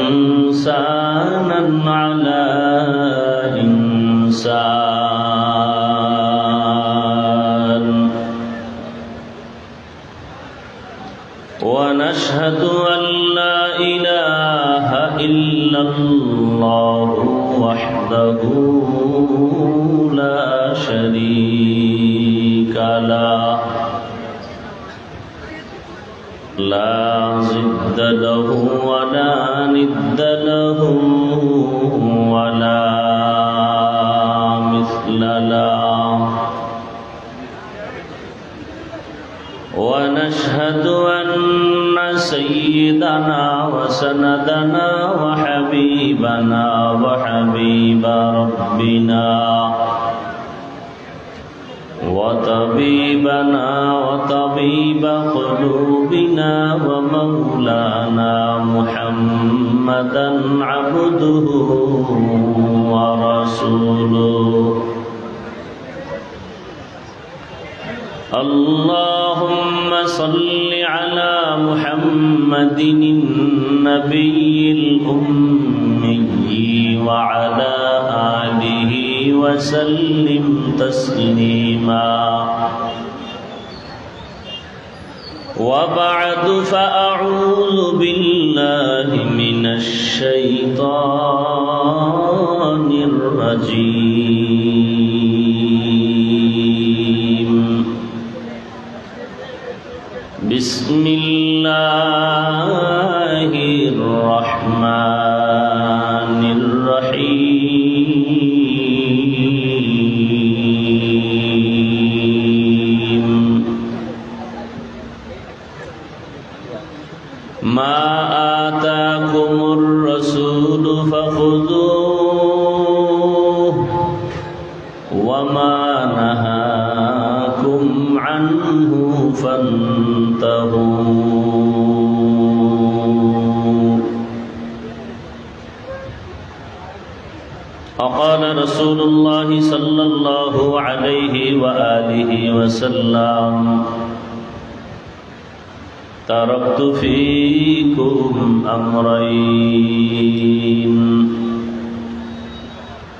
إنسانا على إنسان ونشهد أن لا إله إلا الله وحده لا شريك له لا ضد له ولا ند له ولا مثل له ونشهد أن سيدنا وسندنا وحبيبنا وحبيب ربنا وطبيبنا وطبيب قلوبنا ومولانا محمدا عبده ورسوله اللهم صل على محمد النبي الأمي وعلى آله وسلم تسليما وبعد فأعوذ بالله من الشيطان الرجيم بسم الله الرحمن الرحيم ما آتاكم الرسول فخذوه وما نهاكم عنه فانتهوا وقال رسول الله صلى الله عليه وآله وسلم تركت فيكم أمرين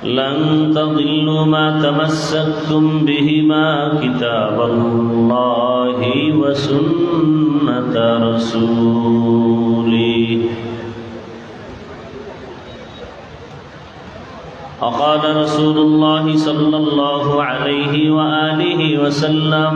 لن تضلوا ما تمسكتم بهما كتاب الله وسنة رسوله وقال رسول الله صلى الله عليه وآله وسلم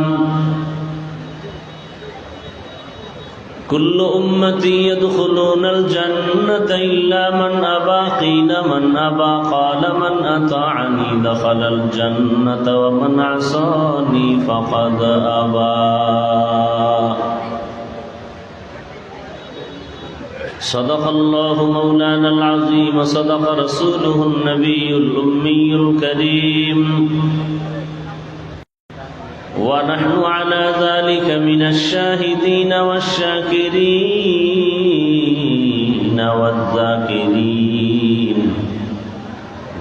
كل أمتي يدخلون الجنة إلا من أبى قيل من أبى قال من أطاعني دخل الجنة ومن عصاني فقد أبى صدق الله مولانا العظيم وصدق رسوله النبي الأمي الكريم ونحن على ذلك من الشاهدين والشاكرين والذاكرين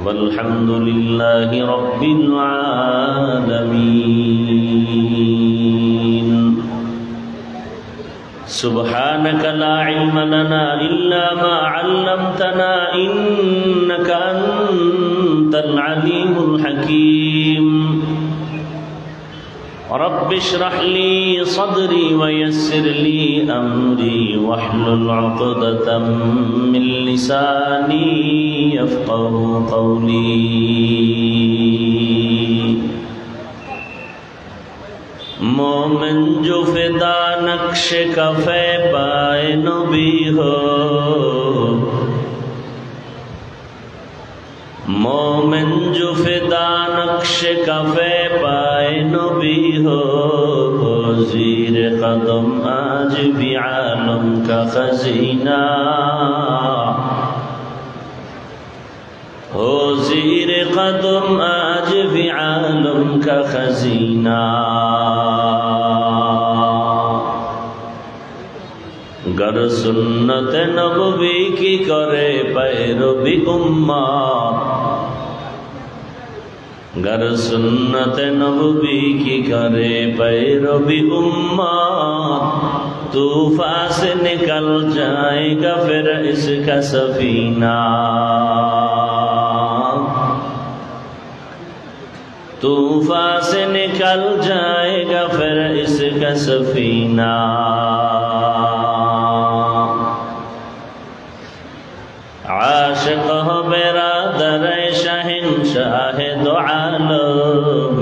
والحمد لله رب العالمين سبحانك لا علم لنا إلا ما علمتنا إنك أنت العليم الحكيم رب اشرح لي صدري ويسر لي أمري واحلل عقدة من لساني يفقه قولي مومن جو فدا نقش کفے پائے نبی ہو مومن جو فدا نقش کفے پائے نبی ہو زیر قدم آج بھی عالم کا خزینہ ہو زیر قدم آج بھی عالم کا خزینہ گر سنت نبوی کی کرے پیروی امت گر سنت نبوی کی کرے پیروی امت तूफान से निकल जाएगा फिर इसका सफीना, तूफान से निकल जाएगा फिर इसका सफीना। आशिक हो बिरादर शहंशाह दो आलम,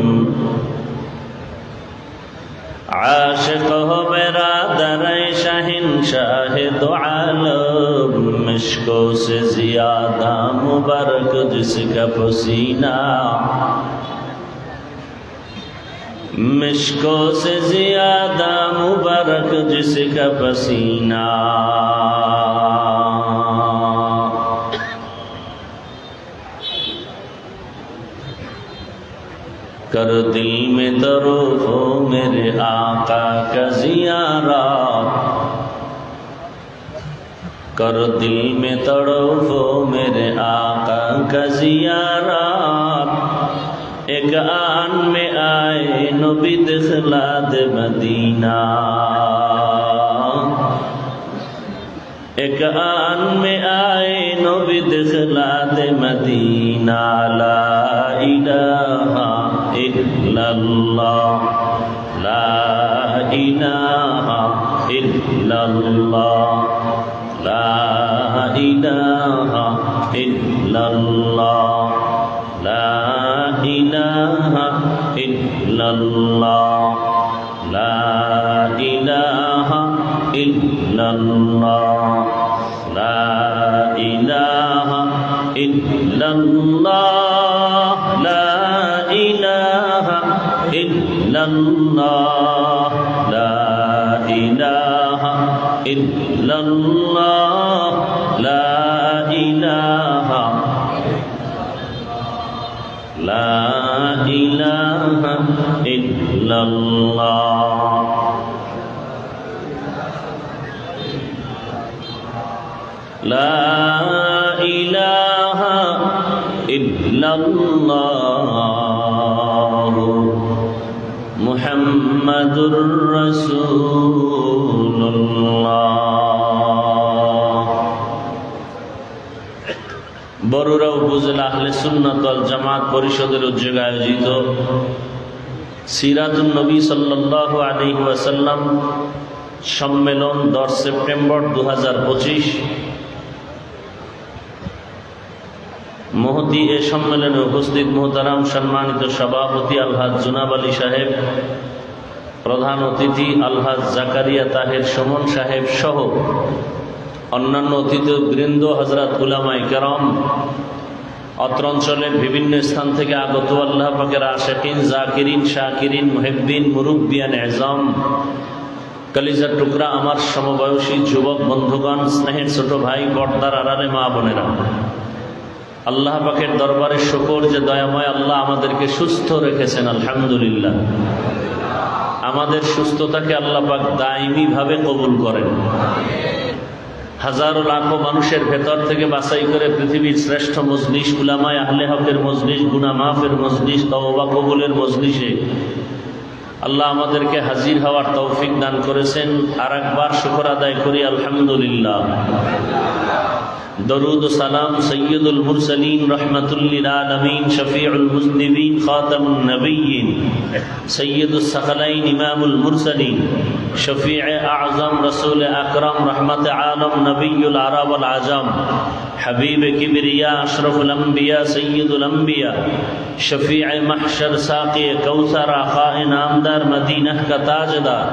आशिक हो बिरादर शहंशाह दो आलम, मिश्कों से ज्यादा मुबारक जिसका पसीना, मिश्कों से ज्यादा मुबारक जिसका पसीना। कर दिल में तरूफो मेरे आका का ज़ियारत, कर दिल में तड़फो मेरे आका का ज़ियारत। एक आन में आए नबी दिखला दे मदीना, एक आन में आए नबी दिखला दे मदीना। ला इलाहा इल्लल्लाह, ला इलाहा इल्लल्लाह, ला इलाहा इल्लल्लाह, ला इलाहा इल्लल्लाह, ला इलाहा इल्लल्लाह, ला इलाहा इल्लल्लाह, ला इलाहा इल्लल्लाह, ला इलाहा इल्लल्लाह, ला इलाहा, ला इलाहा इल्लल्लाह। ला इलाहा इल्लल्लाह मुहम्मदुर रसूलुल्लाह। বরুড়া উপজেলা আহলে সুন্নাত ওয়াল জামাত পরিষদের উদ্যোগে আয়োজিত সিরাতুন নবী সাল্লাল্লাহু আলাইহি ওয়াসাল্লাম সম্মেলন 10 সেপ্টেম্বর 2025 মহতি এ সম্মেলনে উপস্থিত মোহতারাম সম্মানিত সভাপতি আলহাজ জুনাব আলী সাহেব, প্রধান অতিথি আলহাজ জাকারিয়া তাহের সুমন সাহেব সহ অন্যান্য অতিথিবৃন্দ, হযরত উলামায়ে কেরাম, অত্র অঞ্চলের বিভিন্ন স্থান থেকে আগত আল্লাহ পাকের আশিকিন, জাকিরিন, শাকিরিন, মুহিব্বিন, মুরব্বিয়ান এযম, কলিজার টুকরা আমার সমবয়সী যুবক বন্ধুগণ, স্নেহের ছোট ভাই, পর্দার আড়ালে মা বোনেরা, আল্লাহ পাকের দরবারে শুকর যে দয়াময় আল্লাহ আমাদেরকে সুস্থ রেখেছেন, আলহামদুলিল্লাহ। আমাদের সুস্থতাকে আল্লাহ পাক দায়মি ভাবে কবুল করেন। হাজারো লাখো মানুষের ভেতর থেকে বাছাই করে পৃথিবীর শ্রেষ্ঠ মজলিস, উলামায়ে আহলে হকের মজলিস, গুনাহ মাফের মজলিস, তওবা কবুলের মজলিসে আল্লাহ আমাদেরকে হাজির হওয়ার তৌফিক দান করেছেন। আর একবার শুকর আদায় করি আলহামদুলিল্লাহ। দরুদ ও সালাম সৈয়দুল মুরসালিন রহমাতুল লিল আলামিন, শফিউল মুজনিবিন, খাতামুন নবিয়্যিন, সৈয়দুস সাকলাইন, ইমামুল মুরসালিন, শফিয়ে আযম, রাসূল আকরাম, রহমতে আলম, নবিয়ুল আরব ওয়াল আজম, হাবিব কিবরিয়া, আশরাফুল আম্বিয়া, সৈয়দুল আম্বিয়া, শফিয়ে মাহশর, সাকি কৌসর, আখায়ে নামদার, মদিনা का ताजदार,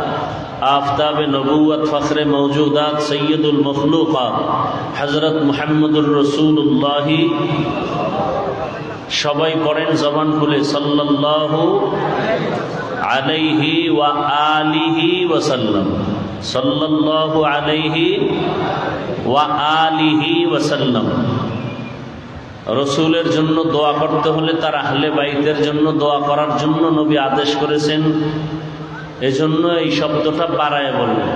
आफताब नबूवत, फ़ख्र मौजूदात, सैयदुल मखलूक़ात, हज़रत मुहम्मदुर रसूलुल्लाह। सबाई पढ़ें ज़बान खुले सल्लल्लाहु अलैहि व आलिहि वसल्लम, सल्लल्लाहु अलैहि व आलिहि वसल्लम। রসুলের জন্য দোয়া করতে হলে তার আহলে বাইতের জন্য দোয়া করার জন্য নবী আদেশ করেছেন। এজন্য এই শব্দটা বাড়ায় বললেন,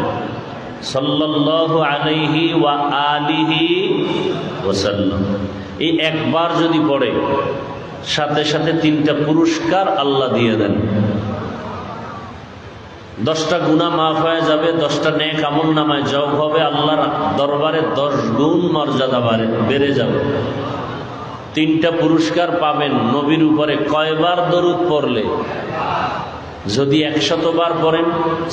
সাল্লাল্লাহু আলাইহি ওয়া আলিহি ওয়াসাল্লাম। এই একবার যদি পড়ে সাথে সাথে 3টা পুরস্কার আল্লাহ দিয়ে দেন। 10টা গুনাহ মাফ হয়ে যাবে, 10টা নেক আমল নামায় যোগ হবে, আল্লাহর দরবারে 10 গুণ মর্যাদা বেড়ে যাবে। 3টা পুরস্কার পাবেন। নবীর উপরে কয়বার দরুদ পড়লে? যদি 100 বার পড়েন,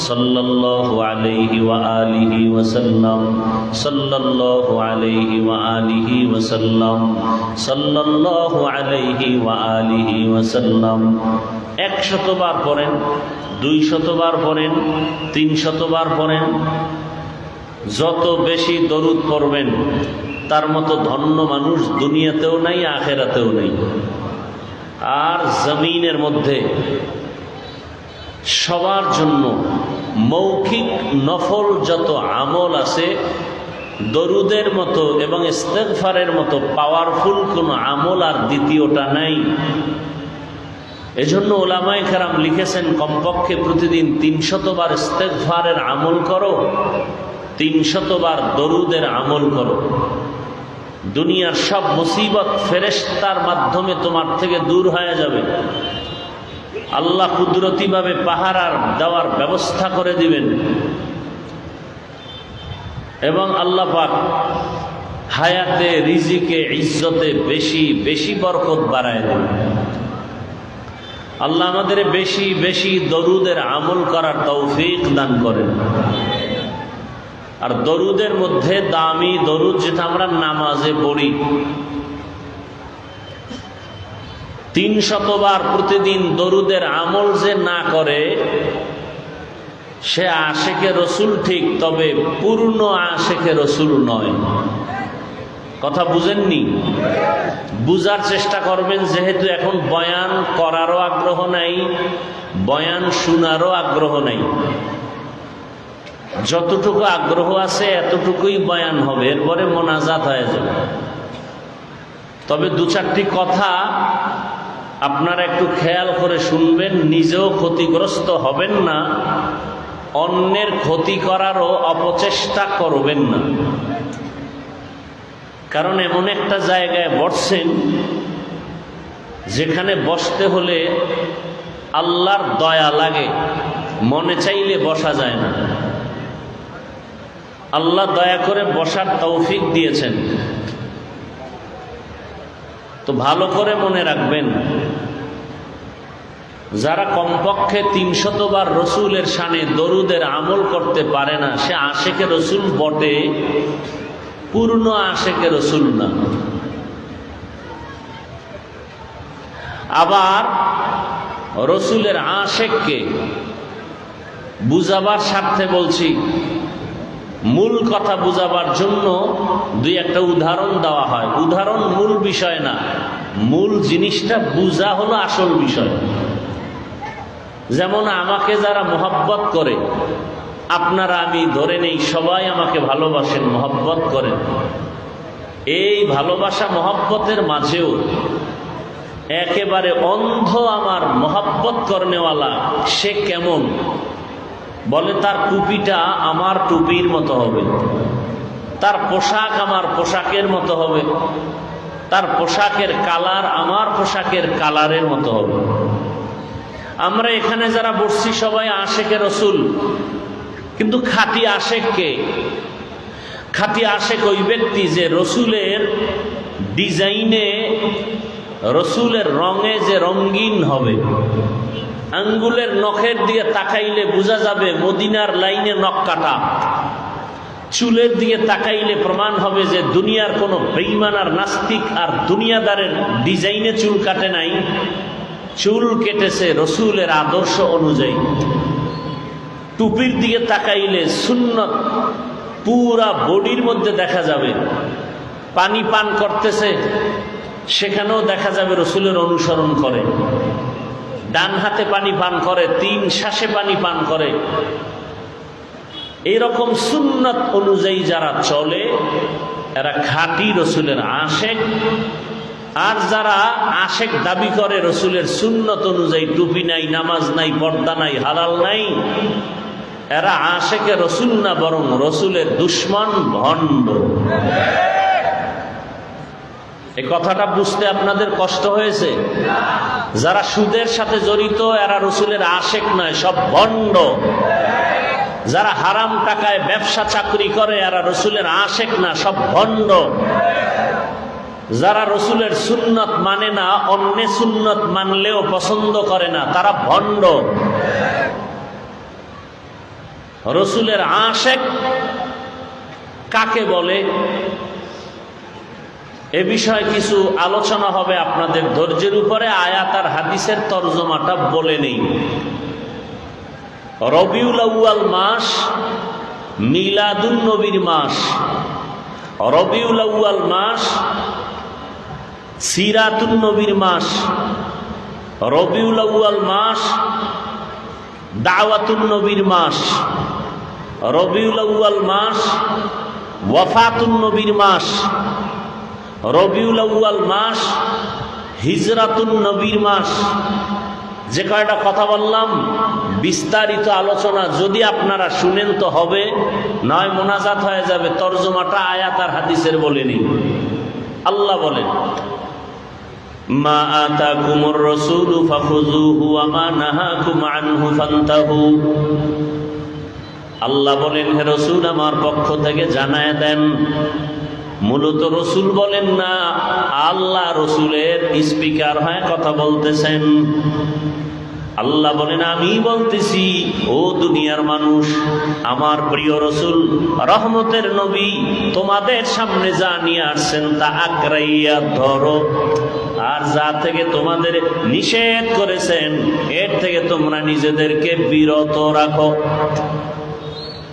সাল্লাল্লাহু আলাইহি ওয়া আলিহি ওয়াসাল্লাম, সাল্লাল্লাহু আলাইহি ওয়া আলিহি ওয়াসাল্লাম, সাল্লাল্লাহু আলাইহি ওয়া আলিহি ওয়াসাল্লাম। 100 বার পড়েন, 200 বার পড়েন, 300 বার পড়েন। যত বেশি দরুদ পড়বেন তার মতো ধন্য মানুষ দুনিয়াতেও নাই, আখেরাতেও নেই। আর জমিনের মধ্যে সবার জন্য মৌখিক নফল যত আমল আছে, দরুদের মতো এবং ইস্তেগফারের মতো পাওয়ারফুল কোনো আমল আর দ্বিতীয়টা নাই। এজন্য উলামায়ে কেরাম লিখেছেন, কমপক্ষে প্রতিদিন 300 বার ইস্তেগফারের আমল করো, 300 বার দরুদের আমল করো। দুনিয়ার সব মুসিবত ফেরেশতার মাধ্যমে তোমার থেকে দূর হয়ে যাবে। আল্লাহ কুদরতিভাবে পাহারার দেওয়ার ব্যবস্থা করে দিবেন এবং আল্লাহ পাক হায়াতে, রিজিকে, ইজ্জতে বেশি বেশি বরকত বাড়ায় দেবেন। আল্লাহ আমাদের বেশি বেশি দরুদের আমল করার তৌফিক দান করেন। আর দরুদের মধ্যে দামি দরুদ যেটা আমরা নামাজে পড়ি, 300 বার প্রতিদিন দরুদের আমল যে না করে সে আশেকে রসুল ঠিক, তবে পূর্ণ আশেকে রসুল নয়। কথা বুঝেননি? বুঝার চেষ্টা করবেন। যেহেতু এখন বয়ান করারও আগ্রহ নাই, বয়ান শোনারও আগ্রহ নাই, যতটুকু আগ্রহ আছে এতটুকুই বয়ান হবে, এরপরে মোনাজাত হয়ে যাবে। তবে 2-4টি কথা আপনারা একটু খেয়াল করে শুনবেন, নিজেও ক্ষতিগ্রস্ত হবেন না, অন্যের ক্ষতি করারও অপচেষ্টা করবেন না। কারণ এমন একটা জায়গায় বসছেন যেখানে বসতে হলে আল্লাহর দয়া লাগে, মনে চাইলে বসা যায় না। আল্লাহ দয়া করে বসার তৌফিক দিয়েছেন। তো ভালো করে মনে রাখবেন, যারা কমপক্ষে 300 বার রসুলের শানে দরুদের আমল করতে পারে না, সে আশেকে রসুল বটে, পূর্ণ আশেকে রসুল না। আবার রসুলের আশেককে বুঝাবার স্বার্থে বলছি, মূল কথা বুঝাবার জন্য 2-1টা উদাহরণ দেওয়া হয়। উদাহরণ মূল বিষয় না, মূল জিনিসটা বুঝা হলো আসল বিষয়। যেমন আমাকে যারা মহব্বত করে, আপনারা আমি ধরে নেই সবাই আমাকে ভালোবাসেন, মহব্বত করেন। এই ভালোবাসা মহব্বতের মাঝেও একেবারে অন্ধ আমার মহব্বত করনেওয়ালা সে কেমন? বলে তার টুপিটা আমার টুপির মতো হবে, তার পোশাক আমার পোশাকের মতো হবে, তার পোশাকের কালার আমার পোশাকের কালারের মতো হবে। আমরা এখানে যারা বসছি সবাই আশেকে রসুল, কিন্তু খাঁটি আশেক কে? খাঁটি আশেক ওই ব্যক্তি যে রসুলের ডিজাইনে, রসুলের রঙে যে রঙিন হবে। আঙ্গুলের নখের দিকে তাকাইলে বোঝা যাবে মদিনার লাইনে নখ কাটা। চুলের দিকে তাকাইলে প্রমাণ হবে যে দুনিয়ার কোনো বেঈমান আর নাস্তিক আর দুনিয়াদারের ডিজাইনে চুল কাটে নাই, চুল কেটেছে রসুলের আদর্শ অনুযায়ী। টুপির দিকে তাকাইলে সুন্নত পুরা বডির মধ্যে দেখা যাবে। পানি পান করতেছে, সেখানেও দেখা যাবে রসুলের অনুসরণ করে। ডান হাতে পানি পান করে, 3 শ্বাসে পানি পান করে। এইরকম সুন্নত অনুযায়ী যারা চলে এরা খাঁটি রসুলের আশেক। আর যারা আশেক দাবি করে রসুলের সুন্নত অনুযায়ী, টুপি নাই, নামাজ নাই, পর্দা নাই, হালাল নাই, এরা আশেকে রসুল না, বরং রসুলের দুশ্মন, ভণ্ড। এই কথাটা বুঝতে আপনাদের কষ্ট হয়েছে? যারা সুদের সাথে জড়িত এরা রসুলের আশেক নয়, সব ভণ্ড। যারা হারাম টাকায় ব্যবসা চাকরি করে এরা রসুলের আশেক না, সব ভণ্ড। যারা রসুলের সুন্নত মানে না, অন্য সুন্নত মানলেও পছন্দ করে না, তারা ভণ্ড। রসুলের আশেক কাকে বলে এ বিষয়ে কিছু আলোচনা হবে আপনাদের ধৈর্যের উপরে। আয়াত আর হাদিসের তরজমাটা বলে নেই। রবিউল আউয়াল মাস মিলাদুন নবীর মাস। রবিউল আউয়াল মাস সিরাতুন নবীর মাস। রবিউল আউয়াল মাস দাওয়াতুন নবীর মাস। রবিউল আউয়াল মাস ওয়াফাতুন নবীর মাস। রবিউল আউয়াল মাস হিজরাতুন নবীর মাস। যে কয়টা কথা বললাম বিস্তারিত আলোচনা যদি আপনারা শুনেন তো হবে, নয় মোনাজাত হয়ে যাবে। তরজমাটা আয়াত আর হাদিসের বলেনি। আল্লাহ বলেন, মা আতাকুমুর রাসূলু ফাখুযুহু ওয়া মা নাহাকুম আনহু ফান্তাহু। আল্লাহ বলেন, হে রাসূল আমার পক্ষ থেকে জানায় দেন। মূলত রসুল বলেন না, আল্লাহ রসুলের স্পিকার হয়ে কথা বলতেছেন। আল্লাহ বলেন, আমি বলতেছি ও দুনিয়ার মানুষ, আমার প্রিয় রসুল রহমতের নবী তোমাদের সামনে যা নিয়ে আসছেন তা আঁকড়াইয়া ধরো, আর যা থেকে তোমাদের নিষেধ করেছেন এর থেকে তোমরা নিজেদেরকে বিরত রাখো।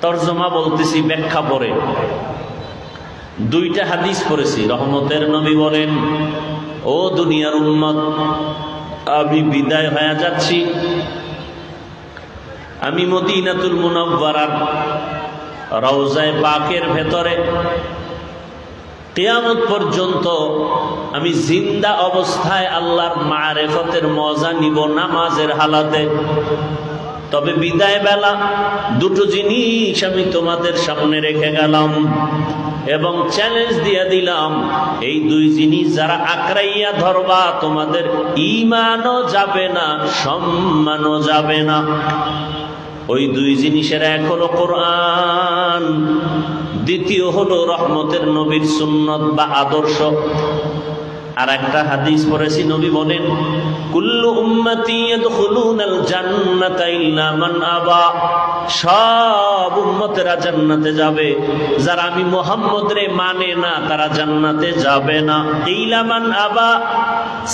তরজমা বলতেছি, ব্যাখ্যা পড়ে। দুইটা হাদিস পড়েছি। রহমতের নবী বলেন, ও দুনিয়ার উম্মত, আমি বিদায় হয়ে যাচ্ছি। আমি মদিনাতুল মুনাওয়ারার রওজায়ে পাকের ভেতরে কিয়ামত পর্যন্ত আমি জিন্দা অবস্থায় আল্লাহর মারিফতের মজা নিব নামাজের হালাতে। তবে বিদায় বেলা দুটো জিনিস আমি তোমাদের সামনে রেখে গেলাম এবং চ্যালেঞ্জ দিয়ে দিলাম, এই দুই জিনিস যারা আঁকড়াইয়া ধরবা তোমাদের ঈমানও যাবে না, সম্মানও যাবে না। ওই দুই জিনিসের এক হলো কোরআন, দ্বিতীয় হলো রহমতের নবীর সুন্নত বা আদর্শ। আর একটা হাদিস পড়েছি, নবী বলেন, কুল্লু উম্মতি ইয়াদখুলুনাল জান্নাতা ইল্লা মান আবা। সব উম্মতেরা জান্নাতে যাবে, যারা আমি মুহাম্মদরে মানে না তারা জান্নাতে যাবে না। ইল্লা মান আবা।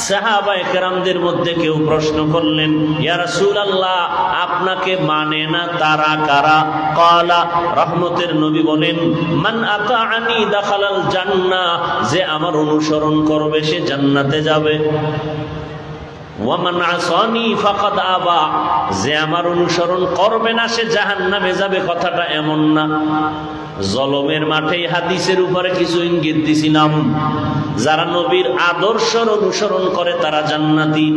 সাহাবায়ে কেরামদের মধ্যে কেউ প্রশ্ন করলেন, ইয়া রাসূলুল্লাহ আপনাকে মানে না তারা কারা? ক্বালা, রহমতের নবী বলেন, মান আতাআনি দাখালাল জান্নাহ। যে আমার অনুসরণ করবে সে জান্নাতে যাবে। ওয়ামান আসানি ফাকাদ আবা। যে আমার অনুসরণ করবে না সে জাহান্নামে যাবে। কথাটা এমন না। জলমের মাঠে হাদিসের উপরে কিছু ইঙ্গিত দিছিলাম। যারা নবীর আদর্শের অনুসরণ করে তারা জান্নাতি,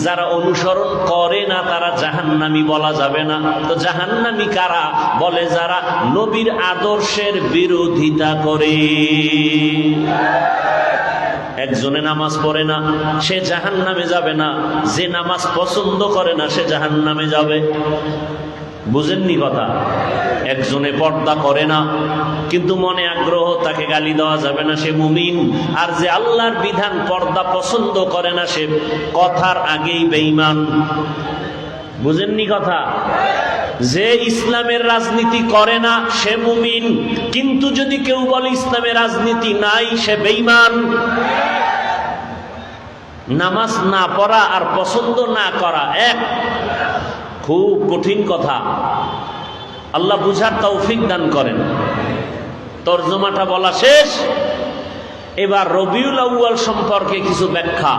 যারা অনুসরণ করে না তারা জাহান্নামী বলা যাবে না। তো জাহান্নামী কারা? বলে যারা নবীর আদর্শের বিরোধিতা করে। একজনে নামাজ পড়ে না সে জাহান্নামে যাবে না, যে নামাজ পছন্দ করে না সে জাহান্নামে যাবে। বুঝেননি কথা? একজনে পর্দা করে না কিন্তু মনে আগ্রহ, তাকে গালি দেওয়া যাবে না, সে মুমিন। আর যে আল্লাহর বিধান পর্দা পছন্দ করে না সে কথার আগেই বেঈমান। বুঝেননি কথা? যে ইসলামের রাজনীতি করে না সে মুমিন, কিন্তু যদি কেউ বলে ইসলামের রাজনীতি নাই সে বেঈমান। নামাজ না পড়া আর পছন্দ না করা এক। খুব কঠিন কথা, আল্লাহ বুঝার তৌফিক দান করেন। তরজমাটা বলা শেষ। এবার রবিউল আউয়াল সম্পর্কে কিছু ব্যাখ্যা।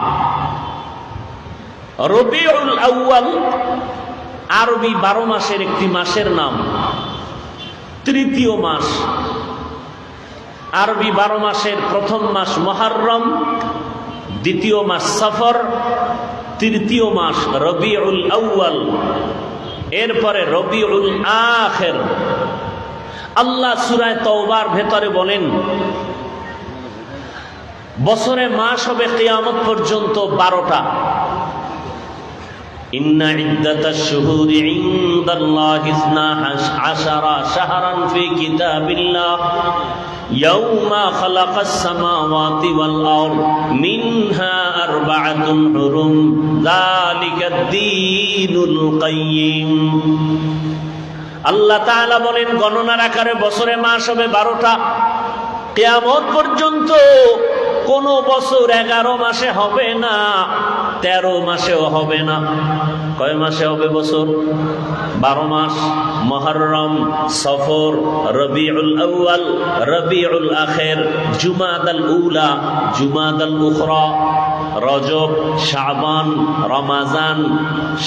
রবিউল আউয়াল আরবি 12 মাসের একটি মাসের নাম, তৃতীয় মাস। আরবি 12 মাসের প্রথম মাস মুহররম, দ্বিতীয় মাস সফর, তৃতীয় মাস রবিউল আউয়াল, এরপরে রবিউল আখির। আল্লাহ সূরা তাওবার ভেতরে বলেন, বছরে মাস হবে কিয়ামত পর্যন্ত 12টা। ইন্না ইদ্দাতাশ শুহুরি ইনদাল্লাহি 12 শাহরান ফি কিতাবিল্লাহ ইয়াউমা খালাকাস সামাওয়াতি ওয়াল আরদ মিনহা আরবাআতুন হুরুম যালিকাদ দীনুল কাইয়্যিম। আল্লাহ তাআলা বলেন, গণনার আকারে বছরে মাস হবে 12টা। কিয়ামত পর্যন্ত কোন বছর 11 মাসে হবে না, 13 মাসেও হবে না। কয় মাসে হবে বছর? 12 মাস। মুহররম, সফর, রবিউল আউয়াল, রবিউল আখির, জুমাদাল উলা, জুমাদাল উখরা, রজব, শাবান, রমাজান,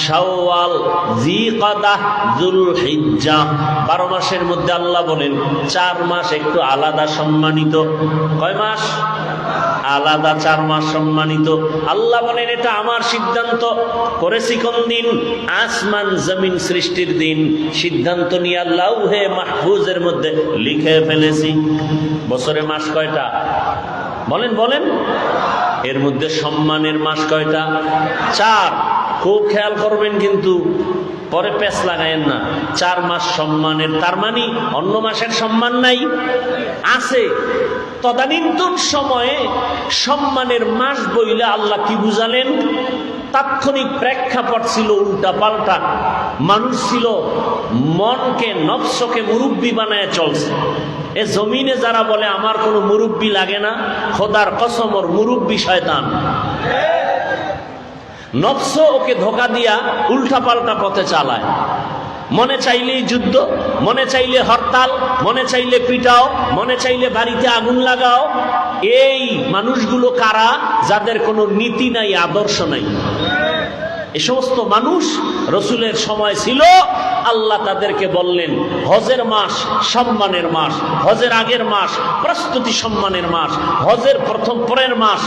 শাওয়াল, জিকাদাহ, যুলহিজ্জা। 12 মাসের মধ্যে আল্লাহ বলেন 4 মাস একটু আলাদা সম্মানিত। কয় মাস? আলাদা 4 মাস সম্মানিত। আল্লাহ বলেন এটা আমার সিদ্ধান্ত। করেছি কোন দিন? আসমান জমিন সৃষ্টির দিন। সিদ্ধান্ত নিয়ে লাউহে মাহফুজের মধ্যে লিখে ফেলেছি। বছরে মাস কয়টা? বলেন বলেন। এর মধ্যে সম্মানের মাস কয়টা? 4। খুব খেয়াল করবেন কিন্তু, পরে পেছ লাগায়েন না। 4 মাস সম্মানের, তার মানে অন্য মাসের সম্মান নাই? আছে। তদানীন্তন সময়ে সম্মানের মাস বইলে আল্লাহ কি বুঝালেন? তাৎক্ষণিক প্রেক্ষাপট ছিল উল্টা পাল্টা। মানুষ ছিল মনকে, নফসকে মুরব্বী বানায় চলছে। এ জমিনে যারা বলে আমার কোনো মুরব্বী লাগে না, খোদার কসম ওর মুরব্বী শয়তান। নফস ওকে ধোকা দিয়া উল্টা পাল্টা পথে চালায়। মনে চাইলেই যুদ্ধ, মনে চাইলে হরতাল, মনে চাইলে পিটাও, মনে চাইলে বাড়িতে আগুন লাগাও। এই মানুষগুলো কারা? যাদের কোনো নীতি নাই, আদর্শ নাই। এ সমস্ত মানুষ রসুলের সময় ছিল। আল্লাহ তাদেরকে বললেন হজের মাস সম্মানের মাস, হজের আগের মাস প্রস্তুতি সম্মানের মাস, হজের প্রথম পরের মাস,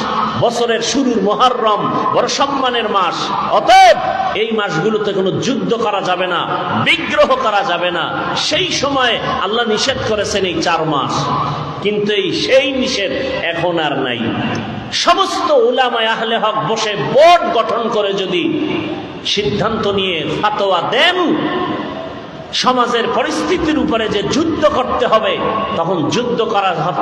বছরের শুরুর মুহররম বড় সম্মানের মাস। অতএব এই মাসগুলোতে কোনো যুদ্ধ করা যাবে না, বিগ্রহ করা যাবে না। সেই সময় আল্লাহ নিষেধ করেছেন এই 4 মাস, কিন্তু সেই নিষেধ এখন আর নাই। সমস্ত উলামায়ে আহলে হক বসে বোর্ড গঠন করে যদি সিদ্ধান্ত নিয়ে ফাতোয়া দেন সমাজের পরিস্থিতির উপরে যে যুদ্ধ করতে হবে, তখন যুদ্ধ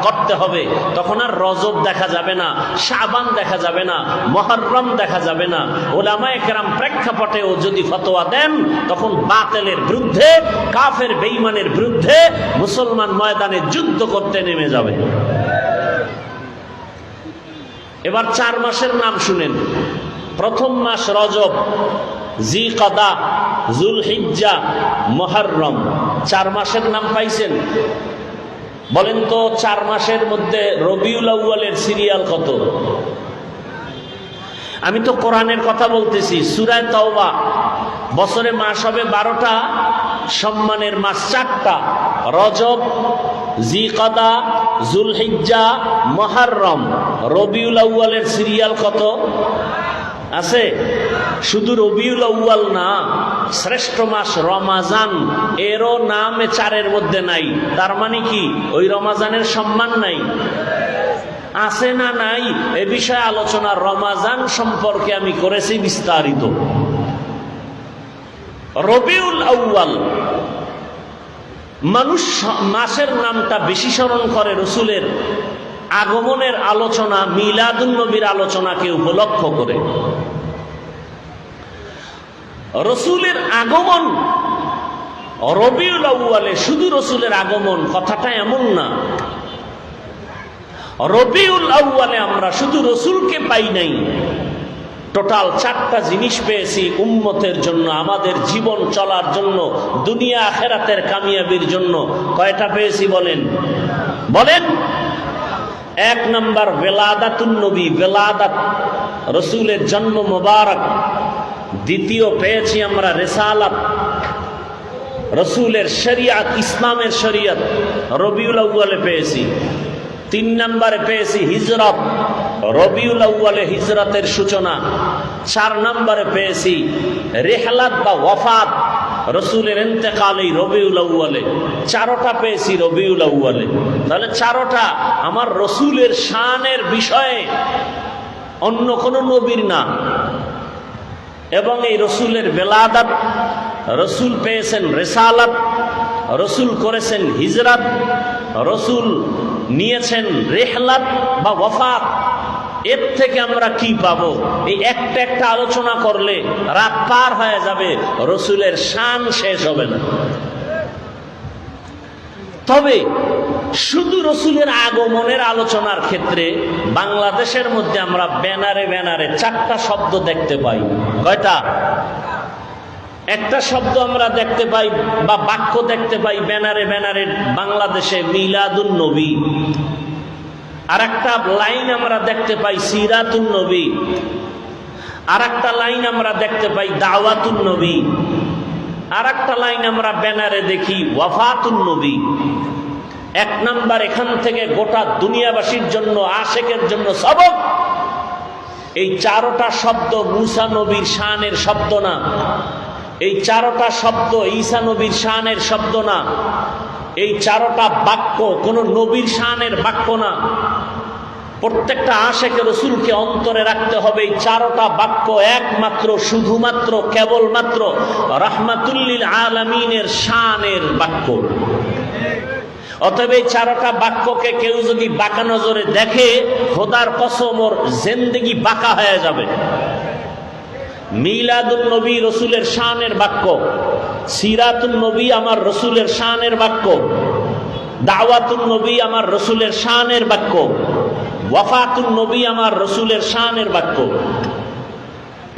করতে হবে। তখন আর রজব দেখা যাবে না, শাবান দেখা যাবে না, মুহররম দেখা যাবে না। উলামায়ে কেরাম প্রেক্ষাপটেও যদি ফতোয়া দেন, তখন বাতিলের বিরুদ্ধে, কাফের বেঈমানের বিরুদ্ধে মুসলমান ময়দানে যুদ্ধ করতে নেমে যাবে। এবার 4 মাসের নাম শুনেন। প্রথম মাস রজব, জিকাদা, যুলহিজ্জা, মুহররম। 4 মাসের নাম পাইছেন? বলেন তো 4 মাসের মধ্যে রবিউল আউয়ালের সিরিয়াল কত? আমি তো কোরআনের কথা বলতেছি। সূরা তাওবা, বছরে মাস হবে 12টা, সম্মানের মাস 4টা। রজব, জিকাদা, যুলহিজ্জা, মুহররম। রবিউল আউয়ালের সিরিয়াল কত আছে? শুধু রবিউল আউয়াল না, শ্রেষ্ঠ মাস রমাজান, এরও নাম 4-এর মধ্যে নাই। তার মানে কি ওই রমাজানের সম্মান নাই? আছে না নাই এ বিষয়ে আলোচনা রমাজান সম্পর্কে আমি করেছি বিস্তারিত। রবিউল আউয়াল, মানুষ মাসের নামটা বেশি স্মরণ করে রসুলের আগমনের আলোচনা, মিলাদুন নবীর আলোচনাকে উপলক্ষ করে। রসুলের আগমন রবিউল আউয়ালে, শুধু রসুলের আগমন কথাটা এমন না। রবিউল আউয়ালে আমরা শুধু রসুলকে পাই নাই, টোটাল 4টা জিনিস পেয়েছি উম্মতের জন্য, আমাদের জীবন চলার জন্য, দুনিয়া আখিরাতের কামিয়াবির জন্য। কয়টা পেয়েছি বলেন? বলেন। 1 নাম্বার বেলাদাতুন নবী, বেলাদাত, রসুলের জন্ম মোবারক। দ্বিতীয় পেয়েছি আমরা রিসালাত, রসুলের শরিয়ত, ইসলামের শরিয়ত রবিউল আউয়ালে পেয়েছি। 3 নম্বরে পেয়েছি হিজরত, রবিউল আউয়ালে হিজরতের সূচনা। 4 নম্বরে পেয়েছি রিহলাত বা ওয়াফাত, রসুলের ইন্তেকাল এই রবিউল আউয়ালে। 4টা পেয়েছি রবিউল আউয়ালে। তাহলে 4টা আমার রসুলের শানের বিষয়ে, অন্য কোন নবীর না। এবং এই রসুলের বেলাদাত, রসুল পেয়েছেন রেসালাত, রসুল করেছেন হিজরাত, রসুল নিয়েছেন রেহলাত বা ওয়াফাত। এর থেকে আমরা কি পাবো? এই একটা একটা আলোচনা করলে রাত পার হয়ে যাবে, রসুলের শান শেষ হবে না। তবে শুধু রসুলের আগমনের আলোচনার ক্ষেত্রে বাংলাদেশের মধ্যে আমরা ব্যানারে ব্যানারে 4টা শব্দ দেখতে পাই। কয়টা? একটা শব্দ আমরা দেখতে পাই বা বাক্য দেখতে পাই ব্যানারে ব্যানারে বাংলাদেশে, মিলাদুন নবী। আর একটা লাইন আমরা দেখতে পাই সিরাতুন নবী। আর একটা লাইন আমরা দেখতে পাই দাওয়াতুন নবী। আর একটা লাইন আমরা ব্যানারে দেখি ওয়াফাতুন নবী। 1 নাম্বার এখান থেকে গোটা দুনিয়াবাসীর জন্য, আশেকের জন্য সবক। এই 4টা শব্দ মুসা নবীর শানের শব্দ না, এই 4টা শব্দ ঈসা নবীর শানের শব্দ না, এই 4টা বাক্য কোন নবীর শানের বাক্য না। প্রত্যেকটা আশেকে রসুলকে অন্তরে রাখতে হবে। এই 4টা বাক্য একমাত্র, শুধুমাত্র, কেবলমাত্র রাহমাতুল্লিল আলামিনের শানের বাক্য। অতএব এই 4টা বাক্যকে কেউ যদি বাঁকা নজরে দেখে, খোদার কসম ওর জিন্দেগি বাঁকা হয়ে যাবে। মিলাদুন নবী রসুলের শানের বাক্য, সিরাতুন নবী আমার রসুলের শানের বাক্য, দাওয়াতুন নবী আমার রসুলের শানের বাক্য, ওয়াফাতুন নবী আমার রসুলের শানের বাক্য।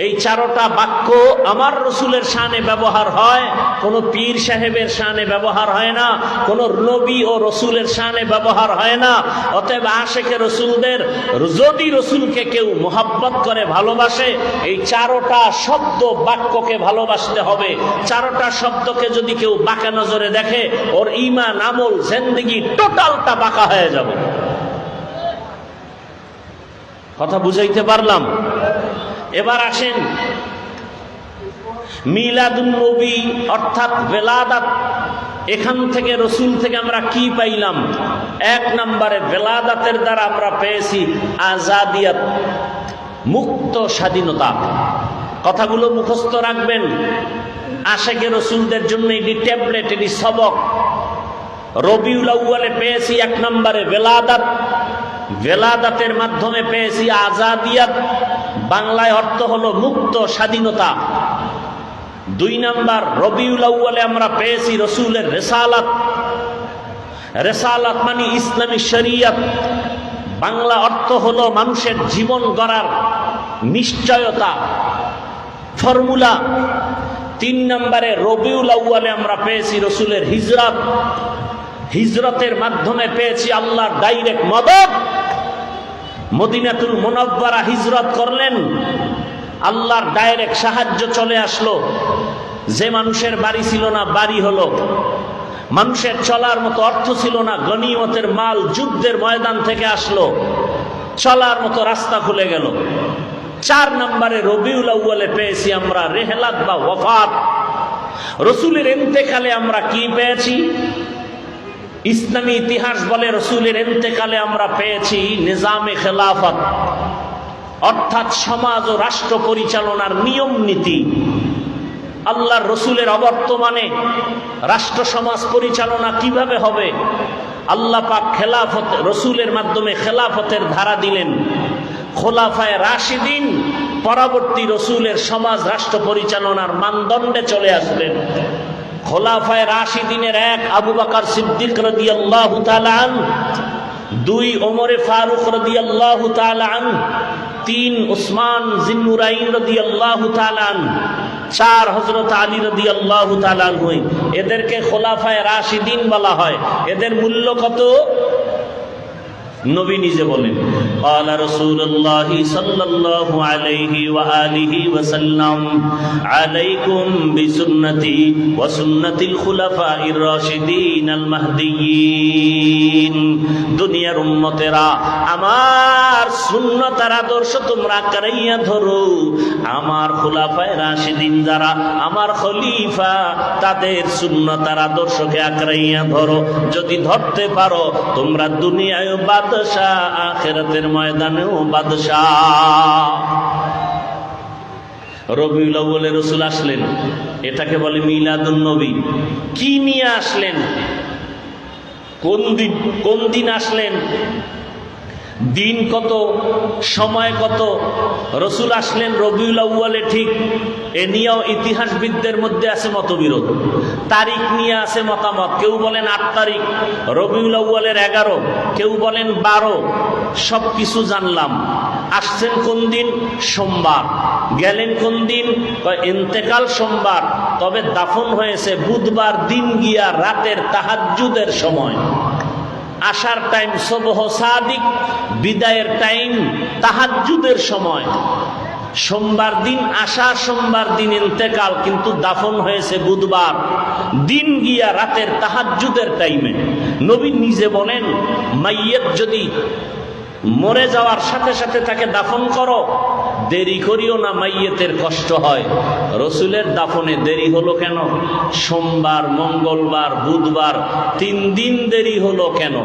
এই 4টা বাক্য আমার রসুলের শানে ব্যবহার হয়, কোন পীর সাহেবের শানে ব্যবহার হয় না, কোন নবী ও রসুলের শানে ব্যবহার হয় না। অতএব আশেকে রসুলদের যদি রসুলকে কেউ মোহাব্বত করে, ভালোবাসে, এই 4টা শব্দ বাক্যকে ভালোবাসতে হবে। 4টা শব্দকে যদি কেউ বাঁকা নজরে দেখে, ওর ঈমান, আমল, জিন্দেগি টোটালটা বাঁকা হয়ে যাবে। কথা বুঝাইতে পারলাম? এবার আসেন, মিলাদুন নবী অর্থাৎ বেলাদাত, এখান থেকে রসুল থেকে আমরা কি পাইলাম? 1 নম্বরে বেলাদাতের দ্বারা আমরা পেয়েছি আজাদিয়াত, মুক্ত স্বাধীনতা। কথাগুলো মুখস্থ রাখবেন, আশেকে রসুলদের জন্য এটি ট্যাবলেট, এটি সবক। রবিউল আউয়ালে পেয়েছি 1 নম্বরে বেলাদাত, বেলাদাতের মাধ্যমে পেয়েছি আজাদিয়াত, বাংলায় অর্থ হলো মুক্ত স্বাধীনতা। 2 নাম্বার রবিউল আউয়ালে আমরা পেয়েছি রসুলের রেসালাত, রেসালাত মানে ইসলামী শরিয়ত, বাংলা অর্থ হলো মানুষের জীবন গড়ার নিশ্চয়তা, ফর্মুলা। 3 নম্বরে রবিউল আউয়ালে আমরা পেয়েছি রসুলের হিজরত, হিজরতের মাধ্যমে পেয়েছি আল্লাহর ডাইরেক্ট মদদ। মদিনাতুল মুনাওয়ারা হিজরত করলেন, আল্লাহর ডাইরেক্ট সাহায্য চলে আসলো। যে মানুষের বাড়ি ছিল না, বাড়ি হলো। মানুষের চলার মতো অর্থ ছিল না, গনিমতের মাল যুদ্ধের ময়দান থেকে আসলো, চলার মতো রাস্তা খুলে গেল। 4 নম্বরে রবিউল আউয়ালে পেয়েছি আমরা রেহলাত বা ওয়াফাত। রসুলের ইন্তেকালে আমরা কি পেয়েছি? ইসলামী ইতিহাস বলে রসুলের ইন্তেকালে আমরা পেয়েছি নিজামে খেলাফত, অর্থাৎ সমাজ ও রাষ্ট্র পরিচালনার নিয়ম নীতি। আল্লাহর রসুলের অবর্তমানে রাষ্ট্র সমাজ পরিচালনা কিভাবে হবে? আল্লাহ পাক খেলাফত, রসুলের মাধ্যমে খেলাফতের ধারা দিলেন। খোলাফায়ে রাশিদিন পরবর্তী রসুলের সমাজ রাষ্ট্র পরিচালনার মানদণ্ডে চলে আসলেন। খোলাফায়ে রাশিদিনের 1 আবু বকর সিদ্দিক রাদিয়াল্লাহু তাআলা আনহু, 2 ওমর ফারুক রাদিয়াল্লাহু তাআলা আনহু, 3 উসমান জিন্নুরাইন রাদিয়াল্লাহু তাআলা আনহু, 4 হযরত আলী রাদিয়াল্লাহু তাআলা আনহু। এদেরকে খোলাফায়ে রাশিদিন বলা হয়। এদের মূল্য কত? নবী নিজে বলেন, ক্বালা রাসূলুল্লাহ সাল্লাল্লাহু আলাইহি ওয়া আলিহি ওয়া সাল্লাম, আলাইকুম বিসুন্নতি ওয়া সুন্নাতিল খুলাফাইর রাশিদিন আল মাহদিয়্যিন। দুনিয়ার উম্মতেরা, আমার সুন্নাত আর আদর্শ তোমরা আঁকড়াইয়া ধরো। আমার খুলাফায়ে রাশিদিন যারা, আমার খলিফা, তাদের সুন্নাত আর আদর্শকে আঁকড়াইয়া ধরো। যদি ধরতে পারো, তোমরা দুনিয়ায় বাদশাহ, আখিরাতের ময়দানেও বাদশাহ। রবিউল আউয়ালে রসুল আসলেন, এটাকে বলে মিলাদুন নবী। কি নিয়ে আসলেন, কোন দিন আসলেন, দিন কত, সময় কত? রসুল আসলেন রবিউল আউয়ালে, ঠিক, এ নিয়েও ইতিহাসবিদদের মধ্যে আছে মতবিরোধ। তারিখ নিয়ে আছে মতামত, কেউ বলেন 8 তারিখ রবিউল আউয়ালের 11, কেউ বলেন 12। সব কিছু জানলাম। আসছেন কোন দিন? সোমবার। গেলেন কোন দিন? ইন্তেকাল সোমবার, তবে দাফন হয়েছে বুধবার দিন গিয়া রাতের তাহাজ্জুদের সময়। আসার টাইম সুবহ সাদিক, বিদায়ের টাইম তাহাজ্জুদের সময়। সোমবার দিন আসা, সোমবার দিন ইন্তেকাল, কিন্তু দাফন হয়েছে বুধবার দিন গিয়া রাতের তাহাজ্জুদের টাইমে। নবী নিজে বলেন, মাইয়িত যদি মরে যাওয়ার সাথে সাথে তাকে দাফন করো, দেরি করিও না, মাইয়িতের কষ্ট হয়। রসুলের দাফনে দেরি হলো কেন? সোমবার, মঙ্গলবার, বুধবার, 3 দিন দেরি হলো কেন?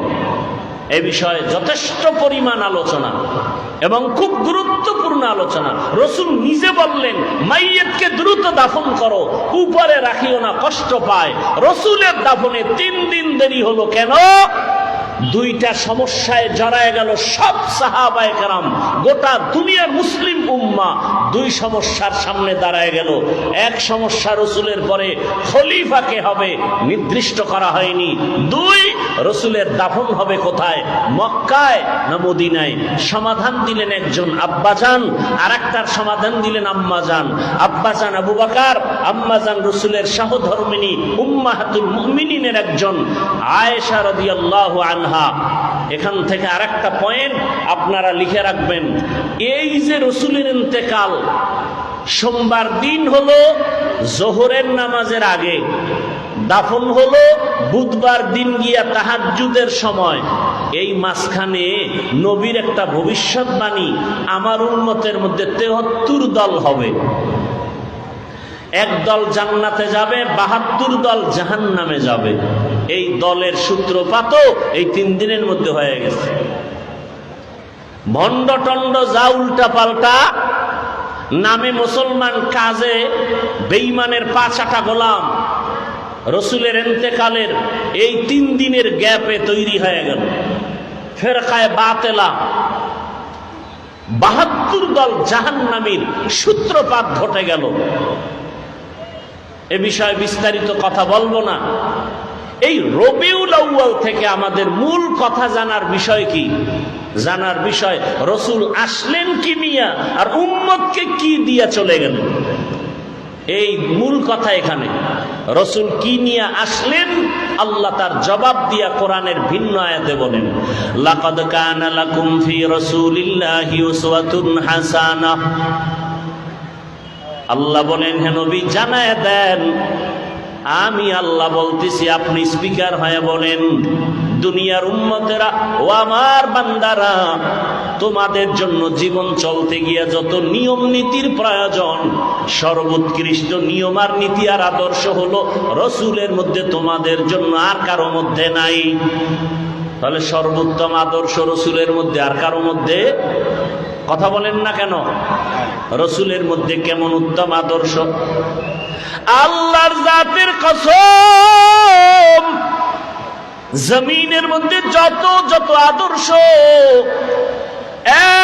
এ বিষয়ে যথেষ্ট পরিমাণ আলোচনা এবং খুব গুরুত্বপূর্ণ আলোচনা। রসুল নিজে বললেন, মাইয়িতকে দ্রুত দাফন করো, উপরে রাখিও না, কষ্ট পায়। রসুলের দাফনে 3 দিন দেরি হলো কেন? 2টা সমস্যায় জড়ায় গেল সব সাহাবায়ে কেরাম, গোটা দুনিয়ার মুসলিম উম্মাহ 2 সমস্যার সামনে দাঁড়ায় গেল। এক সমস্যা, রসুলের পরে খলিফা কে হবে নির্দিষ্ট করা হয়নি। 2, রসুলের দাফন হবে কোথায়, মক্কায় না মদিনায়? সমাধান দিলেন একজন আব্বাজান, আর একটার সমাধান দিলেন আম্মাজান। আব্বাজান আবু বকর, আম্মাজান রসুলের সহধর্মিনী উম্মাহাতুল মুমিনিনের একজন আয়েশা রাদিয়াল্লাহু আনহা। এখান থেকে আরেকটা পয়েন্ট আপনারা লিখে রাখবেন। এই যে রসুলের ইন্তেকাল সোমবার দিন হলো জোহরের নামাজের আগে, দাফন হলো বুধবার দিন গিয়া তাহাজ্জুদের সময়। এই মাঝখানে নবীর একটা ভবিষ্যৎবাণী, আমার উম্মতের মধ্যে 73 দল হবে। 1 দল জান্নাতে যাবে, 72 দল জাহান্নামে যাবে। এই দলের সূত্রপাতও এই 3 দিনের মধ্যে হয়ে গেছে। ভণ্ড টন্ড যা উল্টা পাল্টা, নামে মুসলমান, কাজে বেঈমানের 5-8 গোলাম। রসুলের ইন্তেকালের এই 3 দিনের গ্যাপে তৈরি হয়ে গেল ফেরকায়ে বাতেলা। 72 দল জাহান্নামীর সূত্রপাত ঘটে গেল। এ বিষয়ে বিস্তারিত কথা বলবো না। এই রবিউল আউয়াল থেকে আমাদের মূল কথা জানার বিষয় কি? জানার বিষয় রসুল আসলেন কি নিয়া, আর উম্মতকে কি দিয়া চলে গেল। এই মূল কথা এখানে। রসুল কি নিয়ে আসলেন, আল্লাহ তার জবাব দিয়া কোরআনের ভিন্ন আয়াতে বলেন, লাকাদ কানা লাকুম ফি রাসূলিল্লাহি উসওয়াতুন হাসানাহ। আল্লাহ বলেন, হে নবী জানায় দেন, আমি আল্লাহ বলতেছি, আপনি স্পিকার হয়ে বলেন, দুনিয়ার উম্মতেরা ও আমার বান্দারা, তোমাদের জন্য জীবন চলতে গিয়ে যত নিয়ম নীতির প্রয়োজন, সর্বোৎকৃষ্ট নিয়ম আর নীতি আর আদর্শ হলো রসুলের মধ্যে, তোমাদের জন্য আর কারো মধ্যে নাই। তাহলে সর্বোত্তম আদর্শ রসুলের মধ্যে, আর কারো মধ্যে? কথা বলেন না কেন? রসুলের মধ্যে কেমন উত্তম আদর্শ? আল্লাহর জাতের কসম, জমিনের মধ্যে যত যত আদর্শ,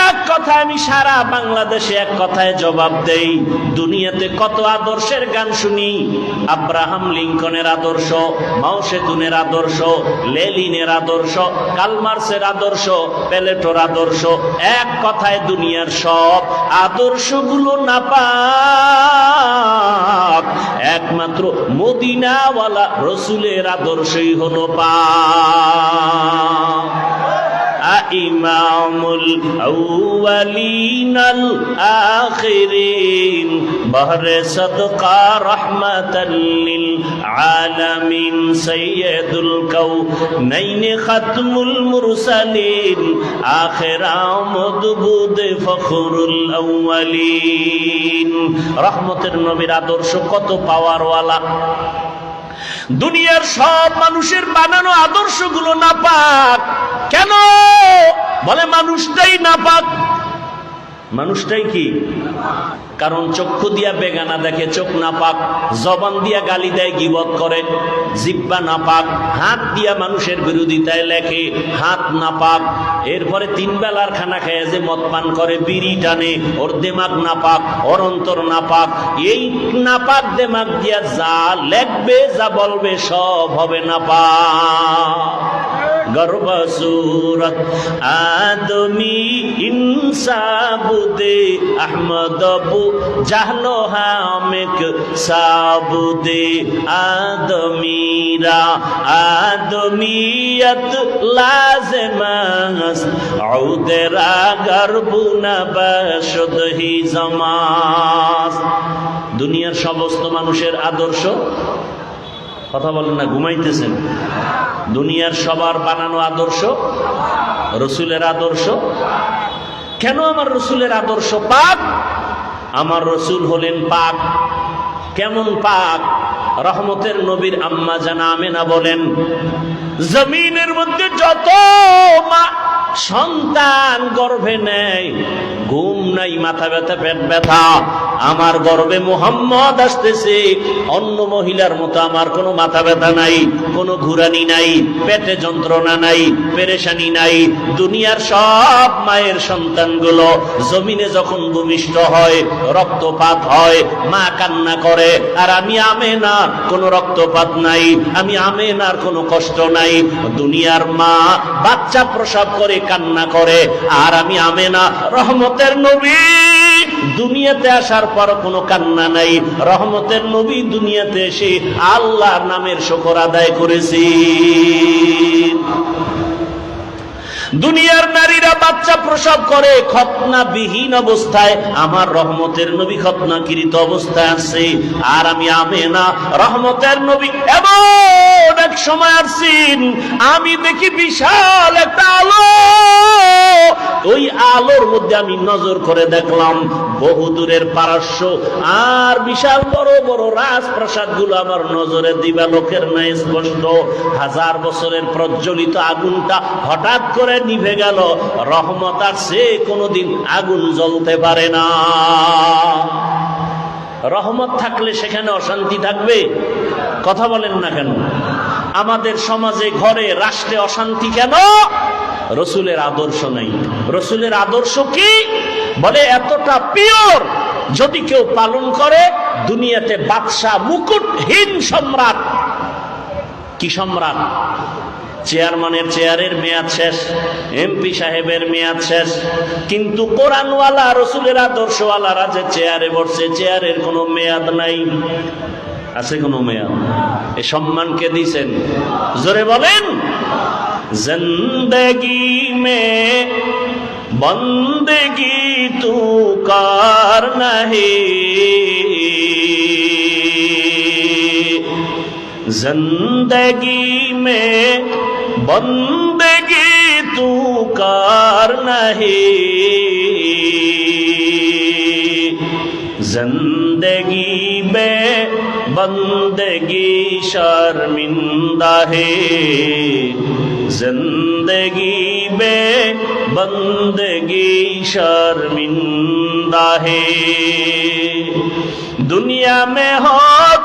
এক কথা আমি সারা বাংলাদেশে এক কথায় জবাব দেই। দুনিয়াতে কত আদর্শের গান শুনি, আব্রাহাম লিঙ্কনের আদর্শ, মাও সেতুনের আদর্শ, লেনিনের আদর্শ, কালমার্সের আদর্শ, প্লেটোর আদর্শ। এক কথায় দুনিয়ার সব আদর্শগুলো নাপাক, একমাত্র মদিনাওয়ালা রসুলের আদর্শই হলো পাক। ইমামুল আউয়ালিনাল আখিরিন, বহরে সদকা রহমাতাল লিল আলামিন, সাইয়্যিদুল কাউনাইন খাতমুল মুরসালিন, আখির আমদ বুদ ফখরুল আউয়ালিন। রহমতের নবীর আদর্শ কত পাওয়ারওয়ালা। দুনিয়ার সব মানুষের বানানো আদর্শগুলো নাপাক। কেন? বলে মানুষটাই নাপাক। মানুষটাই কি? কারণ চক্ষু দিয়া বেগানা দেখে, চোখ নাপাক। জবান দিয়া গালি দেয়, গীবত করে, জিহ্বা নাপাক। হাত দিয়া মানুষের বিরোধিতায় লেখে, হাত নাপাক। এরপরে 3 বেলার খানা খেয়ে যে মদ পান করে, বিড়ি টানে, ওর দেমাগ নাপাক, ওর অন্তর নাপাক। এই নাপাক দেমাগ দিয়া যা লেখবে, যা বলবে, সব হবে নাপাক। গর্ব সুরত আদমি ইনসাবুদে আহমদবু জাহলো হামেক সাবুদে আদমিরা আদমিয়ত লাজমাস আউদেরা গর্বুনা বশুদহি জমাস। দুনিয়ার সমস্ত মানুষের আদর্শ, কথা বলেন না, ঘুমাইতেছেন। দুনিয়ার সবার বানানো আদর্শ রসুলের আদর্শ। কেন আমার রসুলের আদর্শ পাক? আমার রসুল হলেন পাক। কেমন পাক? রহমতের নবীর আম্মা জানা আমেনা বলেন, জমিনের মধ্যে যত মা সন্তান গর্ভে নেয়, ঘুম নাই, মাথা ব্যথা, পেট ব্যথা, আমার গর্ভে মুহাম্মদ আসতেছে। অন্য মহিলার মতো আমার কোনো মাথা ব্যথা নাই, কোনো ঘুরানি নাই, পেটে যন্ত্রণা নাই, পেরেশানি নাই। দুনিয়ার সব মায়ের সন্তানগুলো জমিনে যখন ভূমিষ্ঠ হয়, রক্তপাত হয়, মা কান্না করে। আর আমি আমেনা, কোনো রক্তপাত নাই, আমি আমেনার কোনো কষ্ট নাই। দুনিয়ার মা বাচ্চা প্রসব করে কান্না করে, আর আমি আমেনা রহমতের নবী দুনিয়াতে আসার পর কোনো কান্না নাই। রহমতের নবী দুনিয়াতে এসে আল্লাহর নামের শুকর আদায় করেছি। দুনিয়ার নারীরা বাচ্চা প্রসব করে খতনাবিহীন অবস্থায়, আমার রহমতের নবী খতনাকৃত অবস্থায় আছে। আর আমি আমেনা রহমতের নবী এমন এক সময় আসছেন, আমি দেখি বিশাল একটা আলো। ওই আলোর মধ্যে আমি নজর করে দেখলাম বহুদূরের পারস্য আর বিশাল বড় বড় রাজপ্রাসাদ গুলো আমার নজরে দিবালোকের ন্যায় স্পষ্ট। 1000 বছরের প্রজ্বলিত আগুনটা হঠাৎ করে নিভে গেল। রহমত আর সে কোনোদিন আগুন জ্বলতে পারে না। রহমত থাকলে সেখানে অশান্তি থাকবে? কথা বলেন না কেন? আমাদের সমাজে, ঘরে, রাষ্ট্রে অশান্তি কেন? রসুলের আদর্শ নাই। রসুলের আদর্শ কি? বলে এতটা পিওর, যদি কেউ পালন করে, দুনিয়াতে বাদশা, মুকুটহীন সম্রাট। কি সম্রাট? চেয়ারম্যানের চেয়ারের মেয়াদ শেষ, এমপি সাহেবের মেয়াদ শেষ, কিন্তু কোরআনওয়ালা রসুলের আদর্শওয়ালারা যে চেয়ারে বসছে, চেয়ারের কোনো মেয়াদ নাই। আছে কোনো মেয়াদ? এ সম্মানকে দিয়েছেন? জোরে বলেন। জিন্দগি মে বন্দেগি তু কার নাহি, जिंदगी में बंदगी तू कार नहीं, जिंदगी में बंदगी शर्मिंदा है, जिंदगी में बंदगी शर्मिंदा है। दुनिया में हो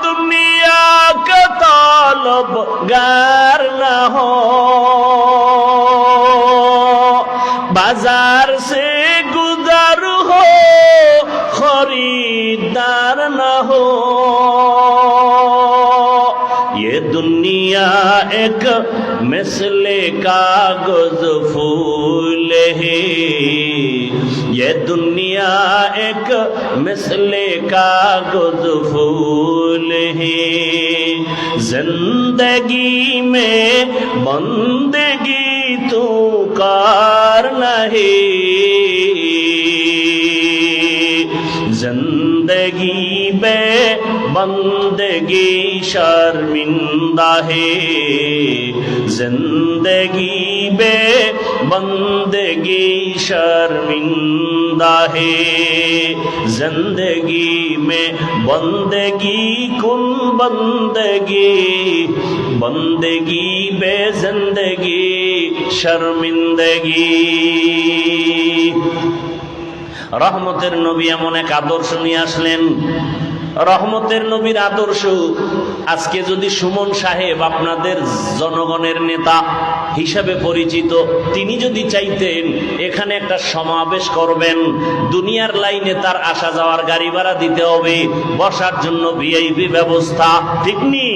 दुनिया का तलबगार न हो, बाजार से गुजर हो खरीदार न हो। ये दुनिया एक मिसले कागज फूल है, ये दुनिया एक मिसले कागज फूल है, जिंदगी में बंदगी तू कार नहीं, जिंदगी में बंदगी शर्मिंदा है, जिंदगी में बंदगी शर्मिंदा है, जिंदगी में बंदगी कुन बंदगी, बंदगी बे जिंदगी शर्मिंदगी। রহমতের নবী এমন এক আদর্শ নিয়ে আসলেন। রহমতের নবীর আদর্শ আজকে যদি সুমন সাহেব আপনাদের জনগণের নেতা হিসাবে পরিচিত, তিনি যদি চাইতেন এখানে একটা সমাবেশ করবেন, দুনিয়ার লাইনে তার আসা যাওয়ার গাড়ি ভাড়া দিতে হবে, বসার জন্য ভিআইপি ব্যবস্থা, ঠিক নি?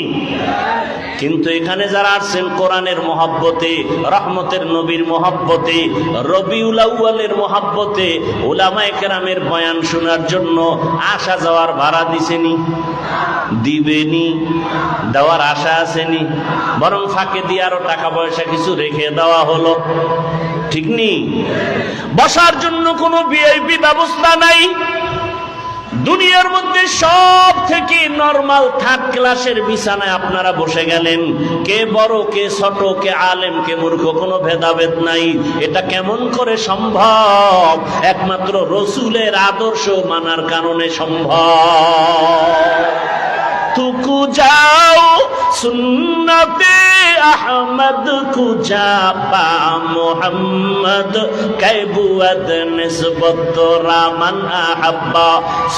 কিন্তু এখানে যারা আসছেন কোরআনের মহব্বতে, রহমতের নবীর মহব্বতে, রবিউল আউয়ালের মহব্বতে, উলামায়ে কেরামের বয়ান শোনার জন্য আসা যাওয়ার ভাড়া দিছেনি, দিবেনি, দেওয়ার আশা আসেনি, বরং ফাঁকে দিয়ে আরো টাকা পয়সা কিছু রেখে দেওয়া হলো, ঠিক নি? বসার জন্য কোনো ভিআইপি ব্যবস্থা নাই। দুনিয়ার মধ্যে সব থেকে নরমাল থার্ড ক্লাসের বিছানায় আপনারা বসে গেলেন। কে বড়, কে ছোট, কে আলেম, কে মূর্খ, কোনো ভেদাভেদ নাই। এটা কেমন করে সম্ভব? একমাত্র রসুলের আদর্শ মানার কারণে সম্ভব। তুকু যাও সুন্নতে আহমদ কুজা পা মোহাম্মদ কাইবুয়াদ নিসবত রামান আহাব্বা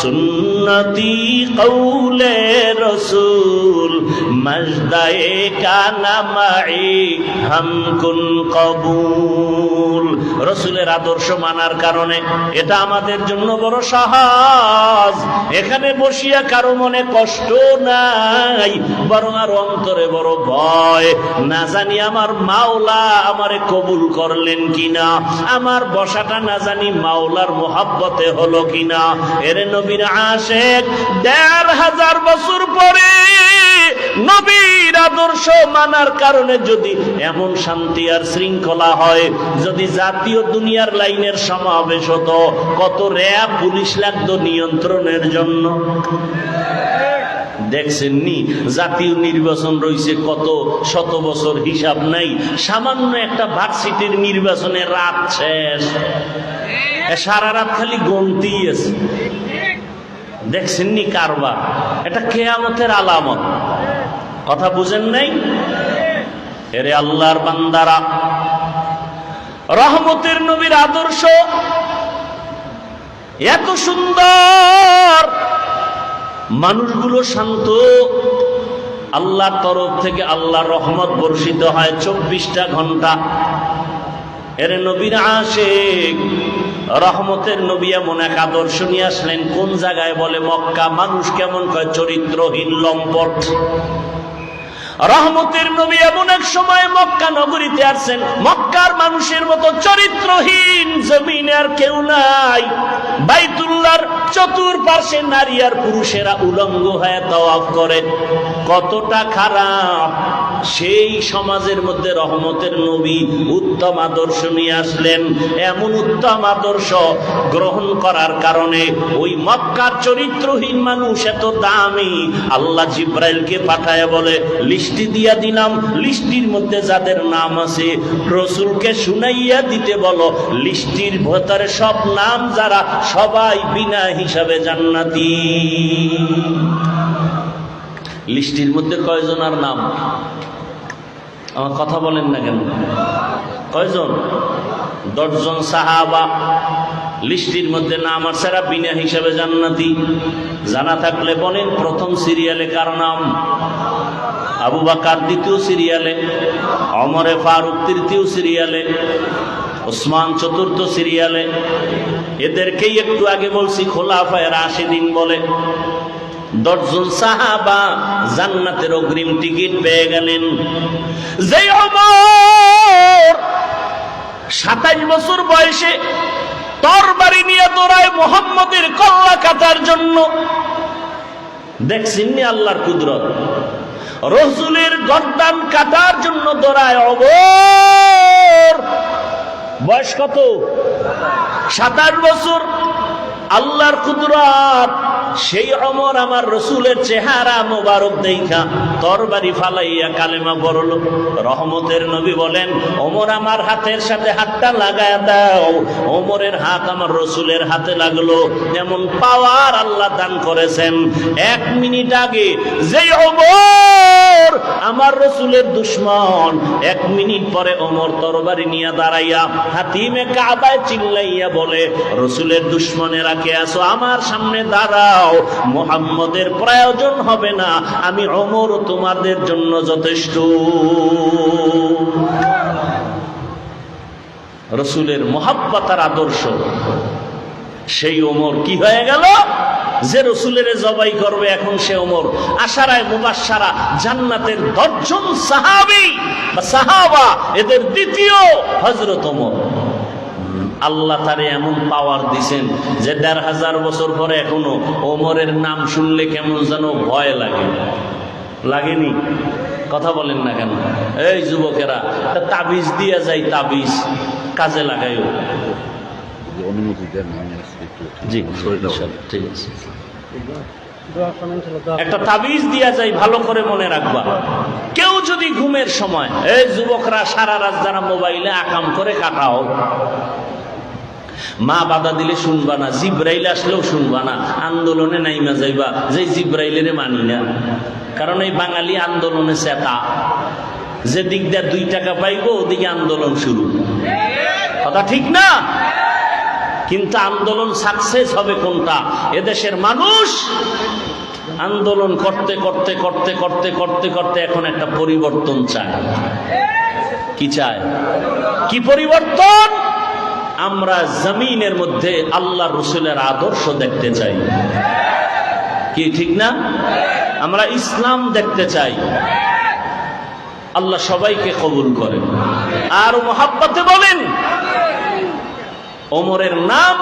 সুন্নতি কৌলে রসুল মজদায়ে কানা মাই হামকুন কবুল। রসুলের আদর্শ মানার কারণে এটা আমাদের জন্য বড় সহজ। এখানে বসিয়া কারো মনে কষ্ট নাই, বরং আর অন্তরে বড় ভয়, না জানি আমার মাওলা আমারে কবুল করলেন কিনা, আমার বসাটা না জানি মাওলার মোহাব্বতে হলো কিনা। এরে নবীর আশেক ১৫০০ বছর পরে নবীর আদর্শ মানার কারণে যদি এমন শান্তি আর শৃঙ্খলা হয়, যদি জাতীয় দুনিয়ার লাইনের সমাবেশ হতো, কত র্যাব পুলিশ লাগতো নিয়ন্ত্রণের জন্য। দেখছেননি জাতীয় নির্বাচন রয়েছে কত শত বছর, হিসাব নাই। সামান্য একটা ভার্সিটির নির্বাচনের রাত শেষ, সারা রাত খালি গণতি আছে। দেখছেননি কারবার? এটা কিয়ামতের আলামত। কথা বুঝেন নাই? এরে আল্লাহর বান্দারা, রহমতের নবীর আদর্শ এত সুন্দর, মানুষগুলো শান্ত, আল্লাহর তরফ থেকে আল্লাহর রহমত বর্ষিত হয় 24টা ঘন্টা। এর নবীর আশিক রহমতের নবী এমন এক আদর্শ নিয়ে আসলেন। কোন জায়গায়? বলে মক্কা। মানুষ কেমন কয়? চরিত্রহীন, লম্পট। রহমতের নবী এমন এক সময় মক্কা নগরীতে আসছেন, মক্কার মানুষের মতো চরিত্রহীন জমিনে আর কেউ নাই। বাইতুল্লাহর চতুর্পাশে নারী আর পুরুষেরা উলঙ্গ হয়ে তাওয়াফ করে। কতটা খারাপ! সেই সমাজের মধ্যে রহমতের নবী উত্তম আদর্শ নিয়ে আসলেন। এমন উত্তম আদর্শ গ্রহণ করার কারণে ওই মক্কার চরিত্রহীন মানুষ এত দামি, আল্লাহ জিব্রাইলকে পাঠায় বলে, লিস্টি দিয়া দিলাম, লিস্টির মধ্যে যাদের নাম আছে রসুলকে শুনাইয়া দিতে বলো, লিস্টির ভেতরে সব নাম যারা, সবাই বিনা হিসাবে জান্নাতি। লিস্টির মধ্যে কয়জনের নাম? আমার কথা বলেন না কেন? কয়জন? 10 জন সাহাবা লিস্টির মধ্যে নাম আর সারা বিনা হিসাবে জান্নাতি। জানা থাকলে বলেন, প্রথম সিরিয়ালে কার নাম? আবু বকর দ্বিতীয় সিরিয়ালে, ওমরে ফারুক তৃতীয় সিরিয়ালে, ওসমান চতুর্থ সিরিয়ালে। এদেরকেই একটু আগে বলছি খোলাফায়ে রাশিদিন বলে। 10 জন সাহাবা জান্নাতের অগ্রিম টিকিট পেয়ে গেলেন। যে ওমর 27 বছর বয়সে তরবারি নিয়ে দৌড়ায় মুহাম্মদের কল্লা কাটার জন্য। দেখছেননি আল্লাহর কুদরত? রসুলের গর্দান কাটার জন্য দৌড়ায় ওমর। বয়স কত? 27 বছর। আল্লাহর কুদরত, সেই ওমর আমার রসুলের চেহারা মোবারক দেখা তরবারি ফালাইয়া কালেমা পড়ল। রহমতের নবী বলেন, ওমর আমার হাতের সাথে হাতটা লাগায় দাও। ওমরের হাত আমার রসুলের হাতে লাগলো। যেমন পাওয়ার আল্লাহ দান করেছেন। 1 মিনিট আগে যে ওমর আমার রসুলের দুশ্মন, 1 মিনিট পরে ওমর তরবারি নিয়ে দাঁড়াইয়া হাতিমে কাবায় চিল্লাইয়া বলে, রসুলের দুশ্মনেরা কে আছো, আমার সামনে দাঁড়াও, মুহাম্মদের প্রয়োজন হবে না, আমি ওমর তোমাদের জন্য যথেষ্ট। রসুলের মুহাব্বত আর আদর্শ। সেই ওমর কি হয়ে গেল, যে রসুলের জবাই করবে এখন সে ওমর। আশারায়ে মুবাশশারা জান্নাতের 10 জন সাহাবী বা সাহাবা, এদের দ্বিতীয় হযরত ওমর। আল্লাহ তারে এমন পাওয়ার দিছেন যে 1500 বছর পরে এখনো ওমরের নাম শুনলে কেমন যেন ভয় লাগে। লাগেনি? কথা বলেন না কেন? এই যুবকেরা, তাবিজ দিয়ে যায়, তাবিজ কাজে লাগাইও। অনুমতি দেন? জি, ঠিক আছে। একটা তাবিজ দিয়া যায়, ভালো করে মনে রাখবা। কেউ যদি ঘুমের সময়, এই যুবকরা সারা রাত যারা মোবাইলে আকাম করে কাটাও, মা বাধা দিলে শুনবা না, জিব্রাইল আসলেও শুনবা না, আন্দোলনে নাইমা যাইবা যে জিব্রাইলের মানি না। কারণ এই বাঙালি আন্দোলনে চেতা, যে দিক দিয়ে 2 টাকা পাইবো ওদিকে আন্দোলন শুরু। কথা ঠিক না? কিন্তু আন্দোলন সাকসেস হবে কোনটা? এদেশের মানুষ আন্দোলন করতে করতে করতে করতে করতে করতে এখন একটা পরিবর্তন চায়। কি চায়? কি পরিবর্তন? আমরা জমিনের মধ্যে আল্লাহ রসুলের আদর্শ দেখতে চাই। কি ঠিক না? আমরা ইসলাম দেখতে চাই। আল্লাহ সবাইকে কবুল করেন। আর মুহাব্বতে বলেন, ওমরের নাম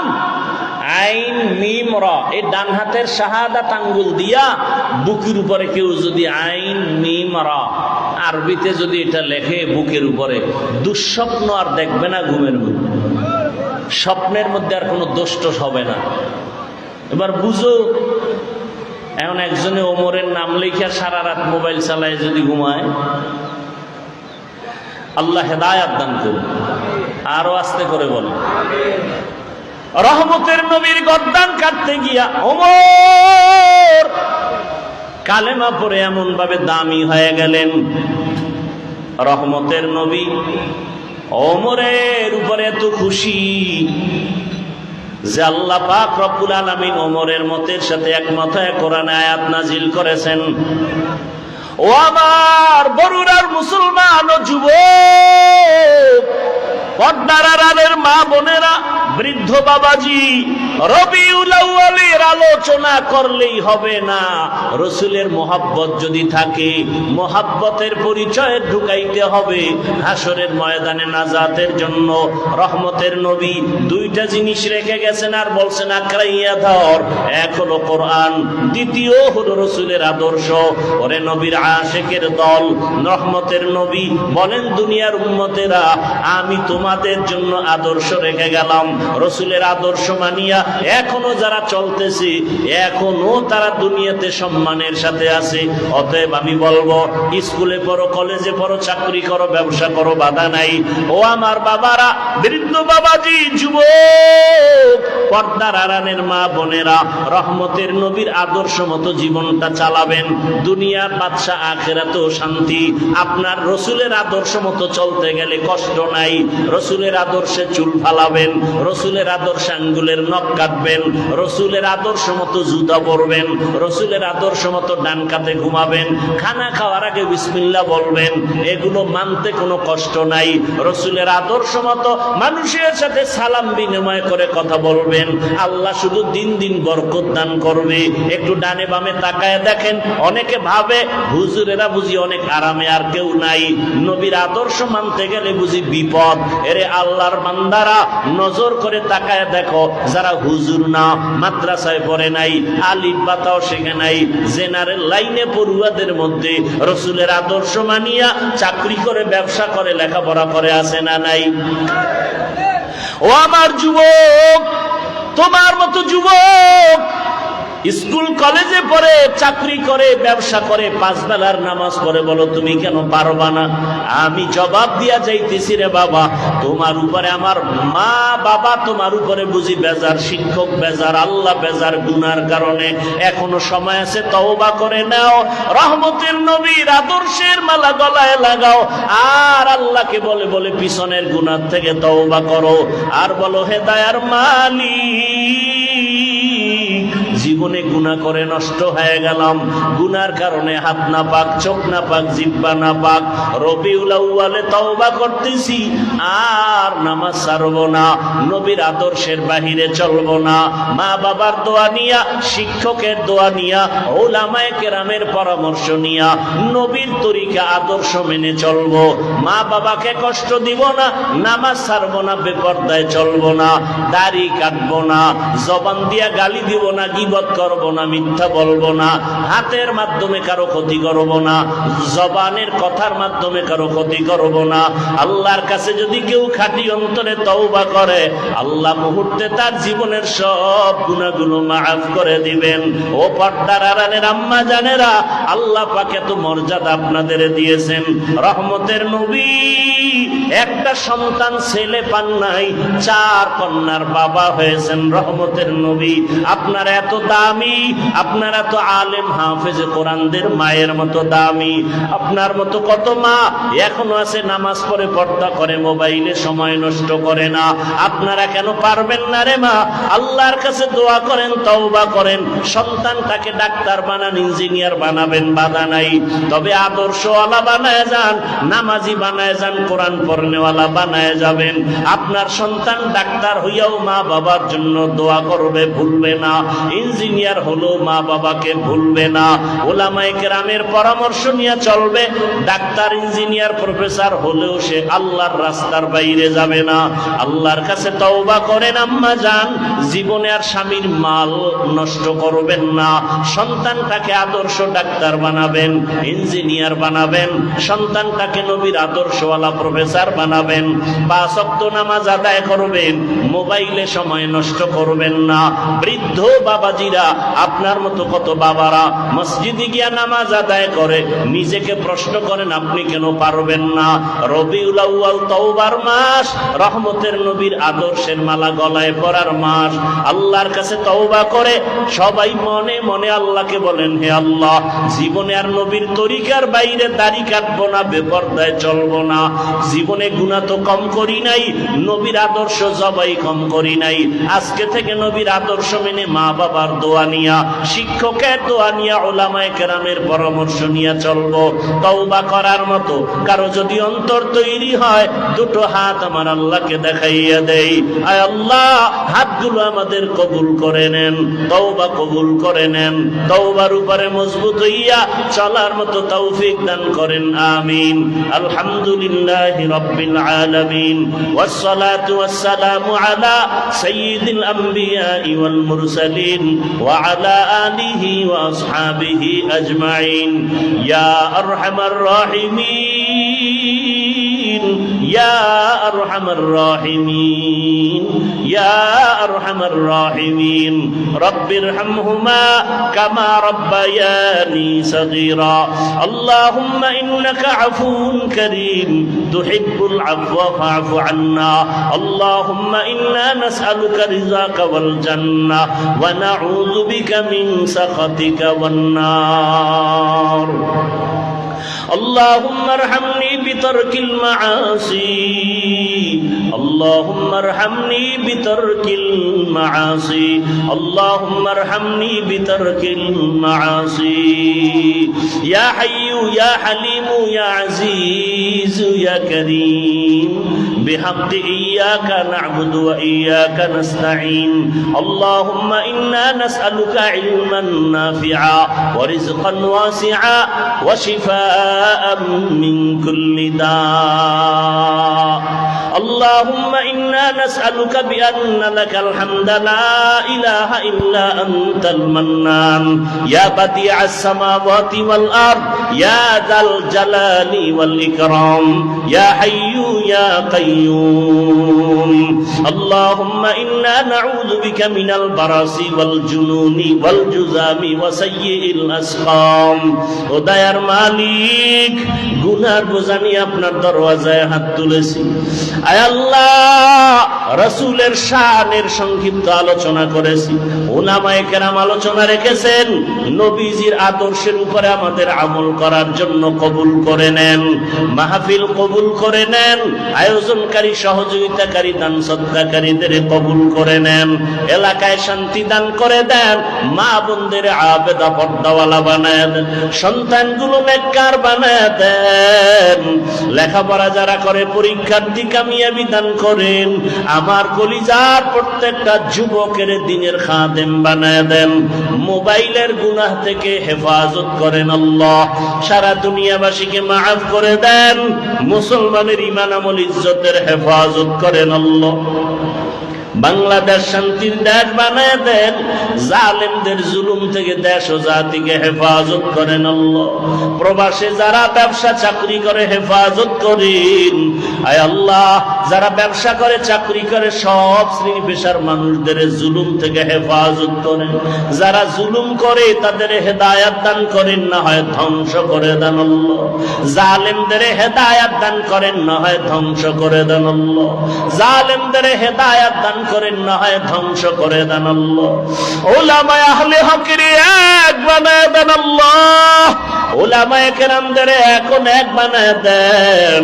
আইন মিম র, এই ডান হাতের শাহাদাত আঙ্গুল দিয়া বুকের উপরে কেউ যদি আইন মিম র আরবিতে যদি এটা লেখে বুকের উপরে, দুঃস্বপ্ন আর দেখবে না ঘুমের মধ্যে। স্বপ্নের মধ্যে আর কোনো দোষ টোষ হবে না। এবার বুঝো, এখন একজনে ওমরের নাম লেখা সারা রাত মোবাইল চালায় যদি ঘুমায়, আল্লাহ হেদায়াত দান করুন। আরো আস্তে করে বলে, রহমতের নবীর গর্দান কাটতে গিয়া ওমর কালেমা পড়ে এমন ভাবে দামি হয়ে গেলেন। রহমতের নবী ওমরের উপরে এত খুশি যে আল্লাহ পাক রব্বুল আলামিন ওমরের মতের সাথে একমত হয়ে কোরআনে আয়াত নাজিল করেছেন। ও আমার বরুড়ার মুসলমান ও যুবক, পর্দার আড়ালের মা বোনেরা, বৃদ্ধ বাবাজি, রবিউল আউয়ালের আলোচনা করলেই হবে না। রসুলের মোহাব্বত যদি থাকে, মোহাব্বতের পরিচয় ঢুকাইতে হবে হাসরের ময়দানে নাজাতের জন্য। রহমতের নবী 2টা জিনিস রেখে গেছেন আর বলছেন আঁকড়াইয়া ধর। এক হলো কোরআন, দ্বিতীয় হলো রসুলের আদর্শ। ওরে নবীর আশিকের দল, রহমতের নবী বলেন, দুনিয়ার উম্মতেরা, আমি তোমাদের জন্য আদর্শ রেখে গেলাম। রসুলের আদর্শ মানিয়া এখনো যারা চলতেছে, এখনো তারা দুনিয়াতে সম্মানের সাথে আছে। অতএব আমি বলবো, স্কুলে পড়ো, কলেজে পড়ো, চাকরি করো, ব্যবসা করো, বাধা নাই। ও আমার বাবারা, বৃদ্ধ বাবাজি, যুবক, পর্দার আড়ালের মা বোনেরা, রহমতের নবীর আদর্শ মতো জীবনটা চালাবেন। দুনিয়ার বাদশা, আখিরাতেও শান্তি। আপনার রসুলের আদর্শ মতো চলতে গেলে কষ্ট নাই। রসুলের আদর্শে চুল ফালাবেন, রসুলের আদর্শে আঙ্গুলের নখ কাটবেন, রসুলের আদর্শ মতো জুতা পরবেন, রসুলের আদর্শ মতো ডান কাতে ঘুমাবেন, খানা খাওয়ার আগে বিসমিল্লাহ বলবেন। এগুলো মানতে কোনো কষ্ট নাই। রসুলের আদর্শ মতো মানুষের সাথে সালাম বিনিময় করে কথা বলবেন। আল্লাহ শুধু দিন দিন বরকত দান করবে। একটু ডানে বামে তাকায় দেখেন, অনেকে ভাবে হুজুরেরা বুঝি অনেক আরামে, আর কেউ নাই। নবীর আদর্শ মানতে গেলে বুঝি বিপদ। এরে আল্লাহর বান্দারা, নজর করে তাকায় দেখো, যারা হুজুর না, মাদ্রাসায় পড়ে নাই, আলিফ বাতাও শেখে নাই, জেনারেল লাইনে পড়ুয়াদের মধ্যে রসুলের আদর্শ মানিয়া চাকরি করে, ব্যবসা করে, লেখাপড়া করে আছে না নাই? ও আমার যুবক, তোমার মতো যুবক স্কুল কলেজে পড়ে, চাকরি করে, ব্যবসা করে, 5 বেলার নামাজ পড়ে, বলো তুমি কেন পারবা না? আমি জবাব দিয়া যাইতেছি, রে বাবা, তোমার উপরে আমার মা বাবা তোমার উপরে বুঝি বেজার, শিক্ষক বেজার, আল্লাহ বেজার গুনার কারণে। এখনো সময় আছে, তওবা করে নাও, রহমতের নবীর আদর্শের মালা গলায় লাগাও, আর আল্লাহকে বলে বলে পিছনের গুনার থেকে তওবা করো, আর বলো, হে দয়ার মালিক, জীবনে গুনাহ করে নষ্ট হয়ে গেলাম, গুনার কারণে হাত না পাক, চোখ না পাক, জিহ্বা না পাক, রবিউল আউয়ালে তওবা করতেছি, আর নামাজ ছাড়বো না, নবীর আদর্শের বাহিরে চলবো না, মা বাবার দোয়া নিয়া, শিক্ষকের দোয়া নিয়া, উলামায়ে কেরামের পরামর্শ নিয়া নবীর তরিকা আদর্শ মেনে চলবো, মা বাবাকে কষ্ট দিব না, নামাজ ছাড়বো না, বেপরদায় চলবো না, দাড়ি কাটবো না, জবান দিয়া গালি দিব না, গীবত করব না, মিথ্যা বলবো না, হাতের মাধ্যমে কারো ক্ষতি করব না, জবানের কথার মাধ্যমে কারো ক্ষতি করব না। আল্লাহর কাছে যদি কেউ খাঁটি অন্তরে তওবা করে, আল্লাহ মুহূর্তে তার জীবনের সব গুনাহগুলো মাফ করে দিবেন। ও পর্দার আড়ালের আম্মা জানেরা, আল্লাহ পাক এত মর্যাদা আপনাদের দিয়েছেন। রহমতের নবী একটা সন্তান ছেলে পান নাই, 4 কন্যার বাবা হয়েছেন রহমতের নবী। আপনারা এত দামি, আপনারা তো আলেম হাফেজ কোরআনদের মায়ের মতো দামি। আপনার মতো কত মা এখনো আছে, নামাজ পড়ে, পর্দা করে, মোবাইলে সময় নষ্ট করে না। আপনারা কেন পারবেন না রে মা? আল্লাহর কাছে দোয়া করেন, তওবা করেন, সন্তানটাকে ডাক্তার বানান, ইঞ্জিনিয়ার বানাবেন, বাধা নাই, তবে আদর্শওয়ালা বানায় যান, নামাজি বানায় যান, কোরআন পড়নেওয়ালা বানায় যাবেন। আপনার সন্তান ডাক্তার হইয়াও মা বাবার জন্য দোয়া করবে, ভুলবে না। ইঞ্জিনিয়ার হলো মা বাবাকে ভুলবে না। উলামায়ে কেরামের পরামর্শ নিয়ে চলবে। ডাক্তার, ইঞ্জিনিয়ার, প্রফেসর হলেও সে আল্লাহর রাস্তার বাইরে যাবে না। আল্লাহর কাছে তওবা করেন আম্মা জান, জীবনে আর স্বামীর মাল নষ্ট করবেন না। সন্তানটাকে আদর্শ ডাক্তার বানাবেন, ইঞ্জিনিয়ার বানাবেন, সন্তানটাকে নবীর আদর্শওয়ালা প্রফেসর বানাবেন। 5 ওয়াক্ত নামাজ আদায় করবেন, মোবাইলে সময় নষ্ট করবেন না। বৃদ্ধ বাবাজিরা, আপনার মতো কত বাবারা মসজিদে গিয়া নামাজ আদায় করে, নিজেকে প্রশ্ন করেন আপনি কেন পারবেন না? রবিউল আউয়াল তওবার মাস, রহমতের নবীর আদর্শের মালা গলায় পরার মাস। আল্লাহর কাছে তওবা করে সবাই মনে মনে আল্লাহকে বলেন, হে আল্লাহ, জীবনে আর নবীর তরিকার বাইরে দাড়ি কাটবো না, বেপরদায় চলবো না। জীবনে গুনাহ তো কম করি নাই, নবীর আদর্শ জবাই কম করি নাই। আজকে থেকে নবীর আদর্শ মেনে, মা বাবার দোয়া নিয়া, শিক্ষকের দোয়া নিয়া, উলামায়ে কেরামের পরামর্শ নিয়ে চলবো। তওবা করার মতো কারো যদি অন্তর তৈরি হয়, 2 হাত আমার আল্লাহকে দেখাইয়া দেই, আয় আল্লাহ, হাতগুলো আমাদের কবুল করে নেন, তওবা কবুল করে নেন, তওবার উপরে মজবুত হইয়া চলার মতো তৌফিক দান করেন, আমিন। আলহামদুলিল্লাহি রাব্বিল আলামিন, ওয়াসসালাতু ওয়াসসালামু আলা সাইয়্যিদিল আমবিয়া ওয়াল মুরসালিন ওয়া আলা আলিহি ওয়া আসহাবিহি আজমাইন। ইয়া আরহামার রাহিমিন, ইয়া আরহামার রাহিমিন, ইয়া আরহামার রাহিমিন, রব্বিরহামহুমা কামা রাব্বায়ানি সাগীরা। আল্লাহুম্মা ইন্নাকা আফুউন কারীম তুহিব্বুল আফওয়া ফা'ফু আন্না। আল্লাহুম্মা ইন্না নাসআলুকা রিযাকা ওয়াল জান্নাহ ওয়া নাউযু বিকা মিন সাখাতিকা ওয়ান নার। اللهم ارحمني بترك المعاصي، اللهم ارحمني بترك المعاصي، اللهم ارحمني بترك المعاصي. يا حي يا حليم يا عزيز يا كريم، بحق إياك نعبد وإياك نستعين. اللهم إنا نسألك علما نافعا ورزقا واسعا وشفاء من كل داء. আল্লাহুম্মা ইন্না নাসআলুকা বিআন্না লাকাল হামদা লা ইলাহা ইল্লা আনতাল মান্নান ইয়া বাদিআস সামাওয়াতি ওয়াল আরদ ইয়া যাল জালালি ওয়াল ইকরাম ইয়া হাইয়্যু ইয়া কাইয়্যুম আল্লাহুম্মা ইন্না নাউযু বিকা মিনাল বারাসি ওয়াল জুনুনি ওয়াল জুযামি ওয়া সাইয়্যিল আসকাম। ও দয়ার মালিক, গুনার বোঝা নিয়ে আপনার দরওয়াজায় হাত তুলেছি। আয় আল্লাহ, রাসূলের শানের সংক্ষিপ্ত আলোচনা করেছি, উলামায়ে কেরাম আলোচনা রেখেছেন, নবীজির আদর্শের উপরে আমাদের আমল করার জন্য কবুল করে নেন, মাহফিল কবুল করে নেন, আয়োজনকারী সহযোগিতাকারী দান সদকাকারীদের কবুল করে নেন, এলাকায় শান্তি দান করে দেন, মা বোনদের আবেদা পর্দাওয়ালা বানায় দেন, সন্তানগুলো নেককার বানায় দেন, লেখাপড়া যারা করে পরীক্ষার্থী কামিয়াবি দান করেন, আমার কলিজার প্রত্যেকটা যুবকের দিনের খাদেম বানায় দেন, মোবাইলের গুনাহ থেকে হেফাজত করেন আল্লাহ, সারা দুনিয়াবাসীকে মাফ করে দেন, মুসলমানের ঈমান আমল ইজ্জতের হেফাজত করেন আল্লাহ। বাংলাদেশ শান্তির দেশ বানায় দেন, জালেমদের জুলুম থেকে দেশ ও জাতিকে হেফাজত করেন আল্লাহ। প্রবাসে যারা ব্যবসা চাকরি করে হেফাজত করেন, আয় আল্লাহ, যারা ব্যবসা করে চাকরি করে সব শ্রেণী পেশার মানুষদের জুলুম থেকে হেফাজত করেন, যারা জুলুম করে তাদের হেদায়াত দান করেন, না হয় ধ্বংস করে দেন আল্লাহ। জালেমদের হেদায়াত দান করেন, না হয় ধ্বংস করে দেন আল্লাহ। জালেমদের হেদায়াত দান করেন, না হয় ধ্বংস করে দেন আল্লাহ। উলামায়ে আহলে হকের এক বানায় দেন আল্লাহ, উলামায়ে কেরামদের এখন এক বানায় দেন,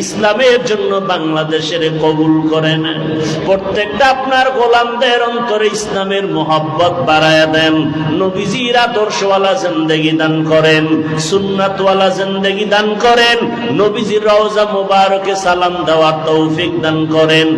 ইসলামের জন্য বাংলাদেশের কবুল করে নেন, প্রত্যেকটা আপনার গোলামদের অন্তরে ইসলামের মোহাব্বত বাড়ায় দেন, নবীজির আদর্শওয়ালা জিন্দেগি দান করেন, সুন্নাতওয়ালা জিন্দেগি দান করেন, নবীজির রওজা মুবারকে সালাম দেওয়ার তৌফিক দান করেন।